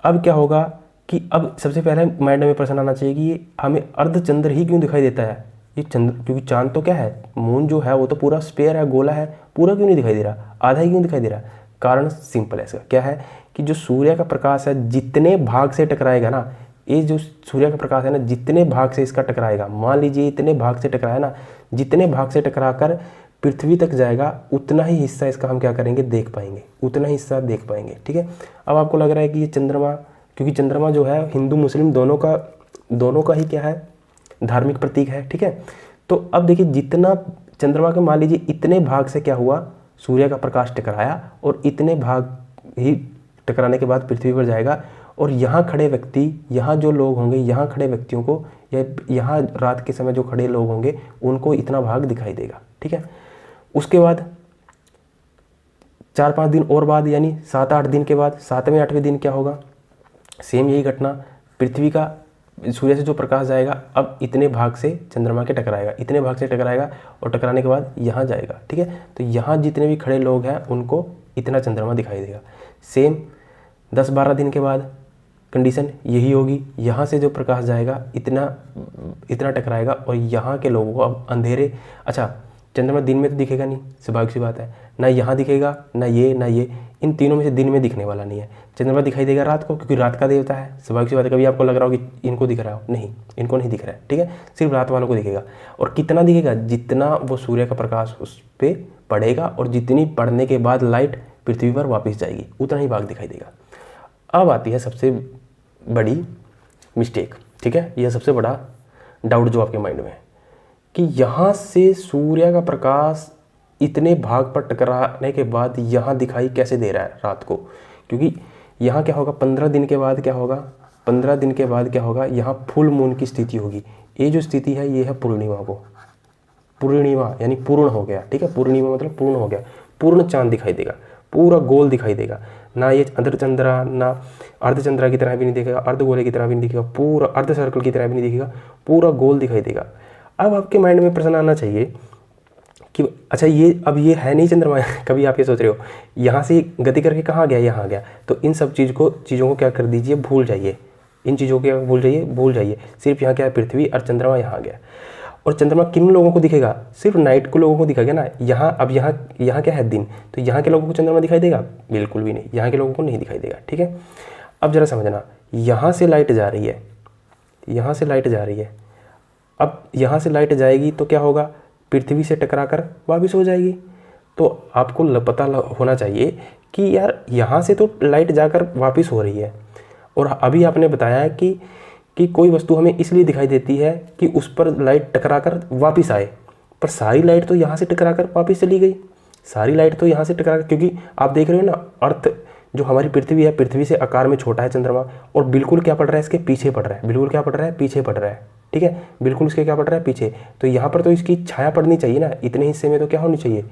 अब क्या होगा कि अब सबसे पहले माइंड में प्रश्न आना चाहिए कि ये हमें अर्धचंद्र ही क्यों दिखाई देता है, ये चंद्र, क्योंकि चांद तो क्या है, मून जो है वो तो पूरा स्फेयर है, गोला है, पूरा क्यों नहीं दिखाई दे रहा, आधा ही क्यों दिखाई दे रहा। कारण सिंपल है इसका, क्या है कि जो सूर्य का प्रकाश है जितने भाग से टकराएगा ना, ये जो सूर्य का प्रकाश है ना, जितने भाग से इसका टकराएगा, मान लीजिए इतने भाग से टकराया ना, जितने भाग से टकराकर पृथ्वी तक जाएगा, उतना ही हिस्सा इसका हम क्या करेंगे, देख पाएंगे, उतना ही हिस्सा देख पाएंगे। ठीक है, अब आपको लग रहा है कि ये चंद्रमा, क्योंकि चंद्रमा जो है हिंदू मुस्लिम दोनों का ही क्या है, धार्मिक प्रतीक है। ठीक है, तो अब देखिए जितना चंद्रमा के, मान लीजिए इतने भाग से क्या हुआ, सूर्य का प्रकाश टकराया, और इतने भाग ही टकराने के बाद पृथ्वी पर जाएगा, और यहाँ खड़े व्यक्ति, यहाँ जो लोग होंगे, यहाँ खड़े व्यक्तियों को, या यहाँ रात के समय जो खड़े लोग होंगे, उनको इतना भाग दिखाई देगा। ठीक है, उसके बाद 4-5 दिन और बाद, यानी 7-8 दिन के बाद, 7वें 8वें दिन क्या होगा, सेम यही घटना, पृथ्वी का सूर्य से जो प्रकाश जाएगा, अब इतने भाग से चंद्रमा के टकराएगा, इतने भाग से टकराएगा, और टकराने के बाद यहाँ जाएगा। ठीक है, तो यहाँ जितने भी खड़े लोग हैं उनको इतना चंद्रमा दिखाई देगा। सेम 10-12 दिन के बाद कंडीशन यही होगी, यहाँ से जो प्रकाश जाएगा इतना टकराएगा, और यहाँ के लोगों को अब अंधेरे, अच्छा चंद्रमा दिन में तो दिखेगा नहीं, स्वाभाविक सी बात है, ना यहाँ दिखेगा, ना ये, इन तीनों में से दिन में दिखने वाला नहीं है। चंद्रमा दिखाई देगा रात को, क्योंकि रात का देवता है, स्वाभाविक सी बात है। कभी आपको लग रहा हो कि इनको दिख रहा हो, नहीं, इनको नहीं दिख रहा है। ठीक है, सिर्फ रात वालों को दिखेगा, और कितना दिखेगा, जितना वो सूर्य का प्रकाश उस पर पड़ेगा, और जितनी पड़ने के बाद लाइट पृथ्वी पर वापस जाएगी, उतना ही भाग दिखाई देगा। अब आती है सबसे बड़ी मिस्टेक। ठीक है, यह सबसे बड़ा डाउट जो आपके माइंड में है कि यहाँ से सूर्य का प्रकाश इतने भाग पर टकराने के बाद यहाँ दिखाई कैसे दे रहा है रात को, क्योंकि यहाँ क्या होगा 15 दिन के बाद क्या होगा, 15 दिन के बाद क्या होगा, यहाँ फुल मून की स्थिति होगी। ये जो स्थिति है ये है पूर्णिमा को, पूर्णिमा यानी पूर्ण हो गया, ठीक है, पूर्णिमा मतलब पूर्ण हो गया, पूर्ण चांद दिखाई देगा, पूरा गोल दिखाई देगा, ना ये अर्धचंद्रा ना अर्धचंद्रा की तरह भी नहीं दिखेगा, अर्धगोले की तरह भी नहीं दिखेगा, पूरा अर्ध सर्कल की तरह भी नहीं दिखेगा, पूरा गोल दिखाई देगा। अब आपके माइंड में प्रश्न आना चाहिए कि अच्छा ये अब ये है नहीं चंद्रमा कभी आप ये सोच रहे हो यहाँ से गति करके कहाँ गया, यहाँ गया, तो इन सब चीज़ों को क्या कर दीजिए, भूल जाइए, इन चीज़ों को भूल जाइए, सिर्फ यहाँ क्या है, पृथ्वी और चंद्रमा यहाँ गया। और चंद्रमा किन लोगों को दिखेगा, सिर्फ नाइट को लोगों को दिखाएगा ना। यहाँ अब यहाँ क्या है, दिन, तो यहाँ के लोगों को चंद्रमा दिखाई देगा, बिल्कुल भी नहीं, यहाँ के लोगों को नहीं दिखाई देगा, ठीक है। अब जरा समझना, यहाँ से लाइट जा रही है, यहाँ से लाइट जा रही है, अब यहाँ से लाइट जाएगी तो क्या होगा, पृथ्वी से टकरा कर वापस हो जाएगी। तो आपको पता होना चाहिए कि यार यहाँ से तो लाइट जाकर वापस हो रही है, और अभी आपने बताया है कि कोई वस्तु हमें इसलिए दिखाई देती है कि उस पर लाइट टकरा कर वापस आए, पर सारी लाइट तो यहाँ से टकरा कर वापस चली गई, सारी लाइट तो यहाँ से टकरा कर, क्योंकि आप देख रहे हो ना, अर्थ जो हमारी पृथ्वी है, पृथ्वी से आकार में छोटा है चंद्रमा, और बिल्कुल क्या पड़ रहा है, इसके पीछे पड़ रहा है, बिल्कुल क्या पड़ रहा है, पीछे पड़ रहा है, ठीक है, बिल्कुल इसके क्या पड़ रहा है, पीछे। तो यहाँ पर तो इसकी छाया पड़नी चाहिए ना, इतने हिस्से में तो क्या होनी चाहिए,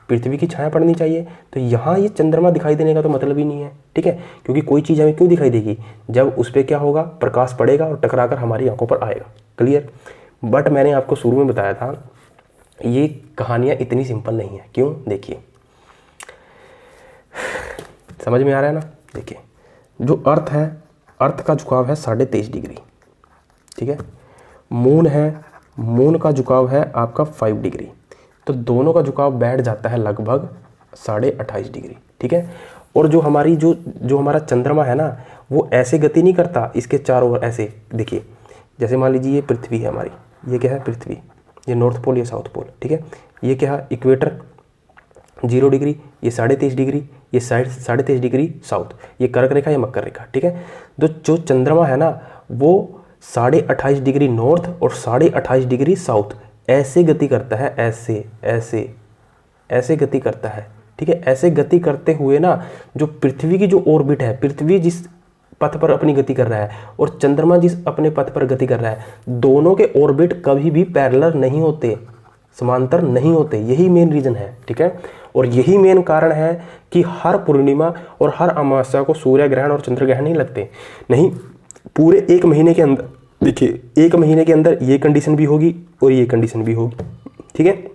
पृथ्वी की छाया पड़नी चाहिए। तो यहाँ ये चंद्रमा दिखाई देने का तो मतलब ही नहीं है, ठीक है, क्योंकि कोई चीज़ हमें क्यों दिखाई देगी, जब उस पर क्या होगा, प्रकाश पड़ेगा और टकरा कर हमारी आंखों पर आएगा। क्लियर। बट मैंने आपको शुरू में बताया था ये कहानियाँ इतनी सिंपल नहीं है। क्यों, देखिए समझ में आ रहा है ना। देखिए जो अर्थ है, अर्थ का झुकाव है 23.5 डिग्री, ठीक है, मून है, मून का झुकाव है आपका 5 डिग्री, तो दोनों का झुकाव बैठ जाता है लगभग 28.5 डिग्री, ठीक है। और जो हमारी जो हमारा चंद्रमा है ना, वो ऐसे गति नहीं करता इसके चारों ओर ऐसे। देखिए जैसे मान लीजिए ये पृथ्वी है हमारी, ये क्या है, पृथ्वी, ये नॉर्थ पोल, ये साउथ पोल, ठीक है, ये क्या है, इक्वेटर 0 डिग्री, ये 23.5 डिग्री, ये साइड 23.5 डिग्री साउथ, ये कर्क रेखा, ये मकर रेखा, ठीक है। तो जो चंद्रमा है ना, वो 28.5 डिग्री नॉर्थ और 28.5 डिग्री साउथ ऐसे गति करता है, ऐसे ऐसे ऐसे गति करता है, ठीक है। ऐसे गति करते हुए ना, जो पृथ्वी की जो ऑर्बिट है, पृथ्वी जिस पथ पर अपनी गति कर रहा है और चंद्रमा जिस अपने पथ पर गति कर रहा है, दोनों के ऑर्बिट कभी भी पैरेलल नहीं होते, समांतर नहीं होते। यही मेन रीजन है, ठीक है। और यही मेन कारण है कि हर पूर्णिमा और हर अमावस्या को सूर्य ग्रहण और चंद्र ग्रहण नहीं लगते। नहीं, पूरे एक महीने के अंदर, देखिए एक महीने के अंदर ये कंडीशन भी होगी और ये कंडीशन भी होगी, ठीक है।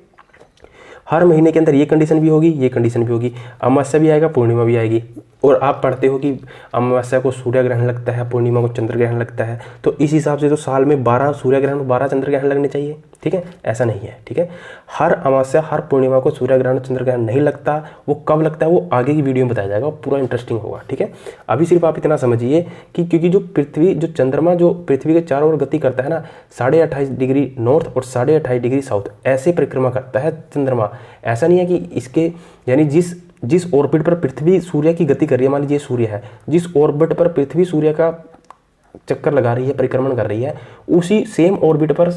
हर महीने के अंदर ये कंडीशन भी होगी, ये कंडीशन भी होगी, अमावस्या भी आएगा, पूर्णिमा भी आएगी। और आप पढ़ते हो कि अमावस्या को सूर्य ग्रहण लगता है, पूर्णिमा को चंद्र ग्रहण लगता है, तो इस हिसाब से तो साल में 12 सूर्य ग्रहण 12 चंद्र ग्रहण लगने चाहिए, ठीक है। ऐसा नहीं है, ठीक है। हर अमावस्या हर पूर्णिमा को सूर्य ग्रहण चंद्र ग्रहण नहीं लगता। वो कब लगता है वो आगे की वीडियो में बताया जाएगा, पूरा इंटरेस्टिंग होगा, ठीक है। अभी सिर्फ आप इतना समझिए कि क्योंकि जो चंद्रमा जो पृथ्वी के चारों ओर गति करता है ना, 28.5 डिग्री नॉर्थ और 28.5 डिग्री साउथ ऐसे परिक्रमा करता है चंद्रमा। ऐसा नहीं है कि इसके यानी जिस ऑर्बिट पर पृथ्वी सूर्य की गति कर रही है, मान लीजिए सूर्य है, जिस ऑर्बिट पर पृथ्वी सूर्य का चक्कर लगा रही है, परिक्रमण कर रही है, उसी सेम ऑर्बिट पर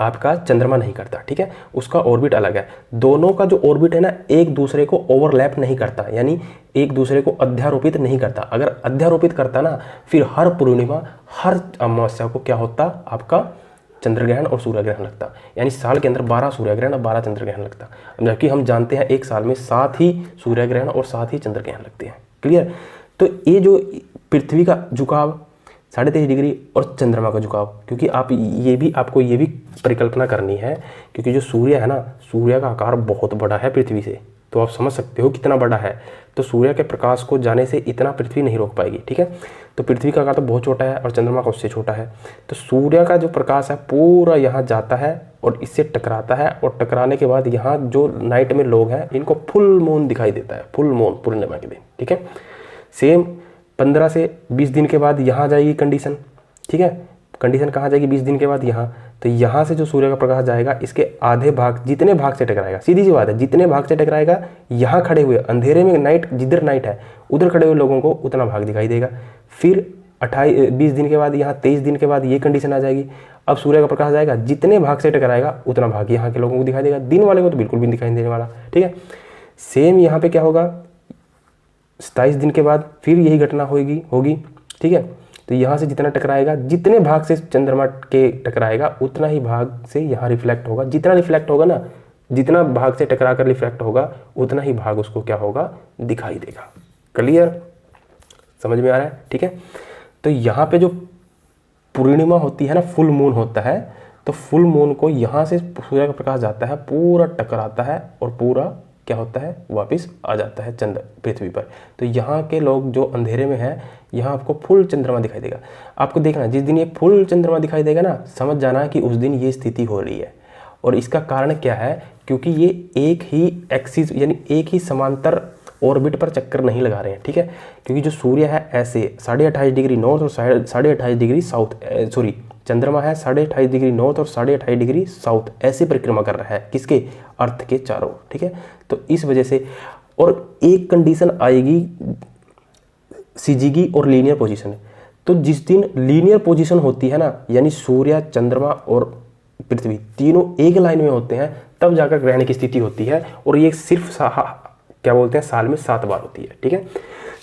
आपका चंद्रमा नहीं करता, ठीक है। उसका ऑर्बिट अलग है। दोनों का जो ऑर्बिट है ना, एक दूसरे को ओवरलैप नहीं करता, यानी एक दूसरे को अध्यारोपित नहीं करता। अगर अध्यारोपित करता ना, फिर हर पूर्णिमा हर अमावस्या को क्या होता, आपका चंद्र ग्रहण और सूर्य ग्रहण लगता। यानी साल के अंदर 12 सूर्य ग्रहण और 12 चंद्र ग्रहण लगता, जबकि हम जानते हैं एक साल में 7 ही सूर्य ग्रहण और 7 ही चंद्र ग्रहण लगते हैं। क्लियर। तो ये जो पृथ्वी का झुकाव 23.5 डिग्री और चंद्रमा का झुकाव, क्योंकि आपको ये भी परिकल्पना करनी है, क्योंकि जो सूर्य है ना, सूर्य का आकार बहुत बड़ा है पृथ्वी से, तो आप समझ सकते हो कितना बड़ा है। तो सूर्य के प्रकाश को जाने से इतना पृथ्वी नहीं रोक पाएगी, ठीक है। तो पृथ्वी का आकार तो बहुत छोटा है और चंद्रमा का उससे छोटा है। तो सूर्य का जो प्रकाश है पूरा यहाँ जाता है और इससे टकराता है, और टकराने के बाद यहाँ जो नाइट में लोग हैं इनको फुल मून दिखाई देता है, फुल मून पूर्णिमा के दिन, ठीक है। सेम 15 से 20 दिन के बाद यहाँ जाएगी कंडीशन, ठीक है। कंडीशन कहाँ जाएगी, 20 दिन के बाद यहाँ। तो यहाँ से जो सूर्य का प्रकाश जाएगा, इसके आधे भाग, जितने भाग से टकराएगा, सीधी सी बात है, जितने भाग से टकराएगा, यहाँ खड़े हुए अंधेरे में, नाइट जिधर नाइट है उधर खड़े हुए लोगों को उतना भाग दिखाई देगा। फिर 20 दिन के बाद, यहाँ 23 दिन के बाद ये कंडीशन आ जाएगी। अब सूर्य का प्रकाश जाएगा, जितने भाग से टकराएगा उतना भाग यहाँ के लोगों को दिखाई देगा, दिन वाले को तो बिल्कुल भी नहीं दिखाई देने वाला, ठीक है। सेम यहाँ पे क्या होगा, 27 दिन के बाद फिर यही घटना होगी, ठीक है। तो यहाँ से जितना टकराएगा, जितने भाग से चंद्रमा के टकराएगा उतना ही भाग से यहाँ रिफ्लेक्ट होगा, जितना रिफ्लेक्ट होगा ना, जितना भाग से टकरा कर रिफ्लेक्ट होगा उतना ही भाग उसको क्या होगा, दिखाई देगा। क्लियर, समझ में आ रहा है, ठीक है। तो यहाँ पे जो पूर्णिमा होती है ना, फुल मून होता है, तो फुल मून को यहाँ से सूर्य का प्रकाश जाता है, पूरा टकराता है और पूरा क्या होता है, वापस आ जाता है पृथ्वी पर। तो यहाँ के लोग जो अंधेरे में हैं, यहाँ आपको फुल चंद्रमा दिखाई देगा। आपको देखना, जिस दिन ये फुल चंद्रमा दिखाई देगा ना, समझ जाना कि उस दिन ये स्थिति हो रही है। और इसका कारण क्या है, क्योंकि ये एक ही एक्सिस यानी एक ही समांतर ऑर्बिट पर चक्कर नहीं लगा रहे हैं, ठीक है। क्योंकि जो सूर्य है ऐसे 28.5 डिग्री नॉर्थ और 28.5 डिग्री साउथ, सॉरी चंद्रमा है 28.5 डिग्री नॉर्थ और 28.5 डिग्री साउथ ऐसे परिक्रमा कर रहा है, किसके, अर्थ के चारों, ठीक है। तो इस वजह से, और एक कंडीशन आएगी सीजीगी और लीनियर पोजीशन। तो जिस दिन लीनियर पोजीशन होती है ना, यानी सूर्य, चंद्रमा और पृथ्वी तीनों एक लाइन में होते हैं, तब जाकर ग्रहण की स्थिति होती है। और ये सिर्फ क्या बोलते हैं, साल में 7 बार होती है, ठीक है।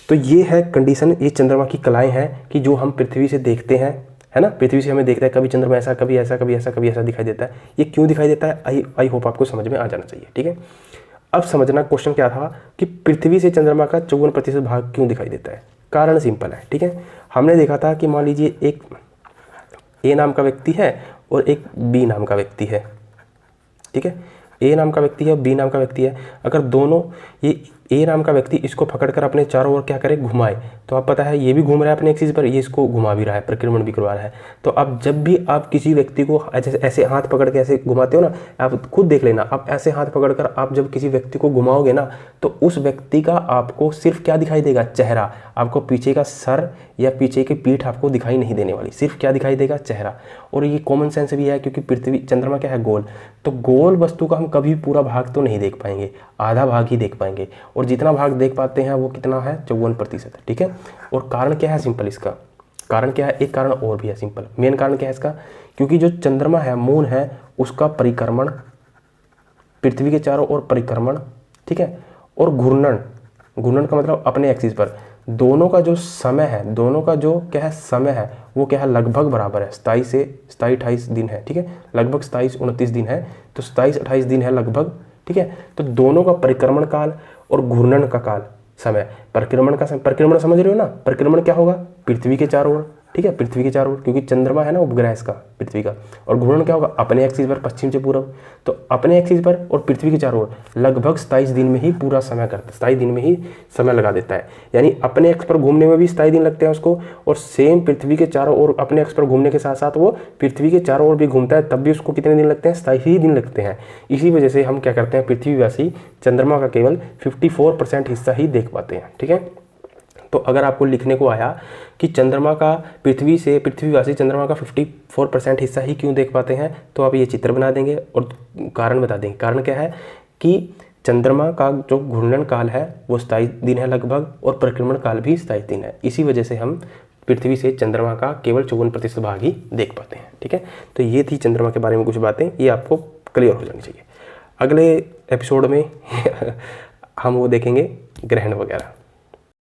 तो ये है कंडीशन, ये चंद्रमा की कलाएं हैं कि जो हम पृथ्वी से देखते हैं, है ना, पृथ्वी से हमें देखता है, कभी चंद्रमा ऐसा, कभी ऐसा, कभी ऐसा, कभी ऐसा दिखाई देता है। ये क्यों दिखाई देता है, आई होप आपको समझ में आ जाना चाहिए, ठीक है। अब समझना क्वेश्चन क्या था कि पृथ्वी से चंद्रमा का 54% भाग क्यों दिखाई देता है। कारण सिंपल है, ठीक है। हमने देखा था कि मान लीजिए एक ए नाम का व्यक्ति है और एक बी नाम का व्यक्ति है, ठीक है। ए नाम का व्यक्ति है और बी नाम का व्यक्ति है। अगर दोनों, ये ए नाम का व्यक्ति इसको पकड़कर अपने चारों ओर क्या करे, घुमाए, तो आप पता है ये भी घूम रहा है अपने एक्सिस पर, ये इसको घुमा भी रहा है, परिक्रमण भी करवा रहा है। तो अब जब भी आप किसी व्यक्ति को ऐसे हाथ पकड़ के ऐसे घुमाते हो ना, आप खुद देख लेना, आप ऐसे हाथ पकड़कर आप जब किसी व्यक्ति को घुमाओगे ना, तो उस व्यक्ति का आपको सिर्फ क्या दिखाई देगा, चेहरा। आपको पीछे का सर या पीछे की पीठ आपको दिखाई नहीं देने वाली, सिर्फ क्या दिखाई देगा, चेहरा। और ये कॉमन सेंस भी है, क्योंकि पृथ्वी, चंद्रमा क्या है, गोल। तो गोल वस्तु का हम कभी पूरा भाग तो नहीं देख पाएंगे, आधा भाग ही देख पाएंगे। और जितना भाग देख पाते हैं वो कितना है, 54%, ठीक है। और कारण क्या है, सिंपल, इसका कारण क्या है, एक कारण और भी है सिंपल। मेन कारण क्या है इसका, क्योंकि जो चंद्रमा है, मून है, उसका परिक्रमण पृथ्वी के चारों ओर परिक्रमण, ठीक है, और घूर्णन, घूर्णन का मतलब अपने एक्सिस पर, दोनों का जो समय है, दोनों का जो क्या है समय है, वो क्या है, लगभग बराबर है। 27-28 दिन है, ठीक है, लगभग 27-29 दिन है, तो 27-28 दिन है लगभग, ठीक है। तो दोनों का परिक्रमण काल और घूर्णन का काल, समय, परिक्रमण का समय, परिक्रमण समझ रहे हो ना, परिक्रमण क्या होगा, पृथ्वी के चारों ओर, ठीक है, पृथ्वी के चारों ओर, क्योंकि चंद्रमा है ना उपग्रह इसका, पृथ्वी का। और घूर्णन क्या होगा, अपने एक्सिस पर, पश्चिम से पूर्व। तो अपने एक्सिस पर और पृथ्वी के चारों ओर लगभग 27 दिन में ही पूरा समय करता है, 27 दिन में ही समय लगा देता है। यानी अपने एक्स पर घूमने में भी 27 दिन लगते हैं उसको, और सेम पृथ्वी के चारों ओर अपने एक्स पर घूमने के साथ साथ वो पृथ्वी के चारों ओर भी घूमता है, तब भी उसको कितने दिन लगते हैं, 27 ही दिन लगते हैं। इसी वजह से हम क्या करते हैं, पृथ्वीवासी चंद्रमा का केवल 54% हिस्सा ही देख पाते हैं, ठीक है। तो अगर आपको लिखने को आया कि चंद्रमा का पृथ्वीवासी चंद्रमा का 54% हिस्सा ही क्यों देख पाते हैं, तो आप ये चित्र बना देंगे और कारण बता देंगे। कारण क्या है कि चंद्रमा का जो घूर्णन काल है वो 27 दिन है लगभग, और परिक्रमण काल भी 27 दिन है। इसी वजह से हम पृथ्वी से चंद्रमा का केवल 54% भाग ही देख पाते हैं, ठीक है। तो ये थी चंद्रमा के बारे में कुछ बातें, ये आपको क्लियर हो जानी चाहिए। अगले एपिसोड में हम वो देखेंगे ग्रहण वगैरह।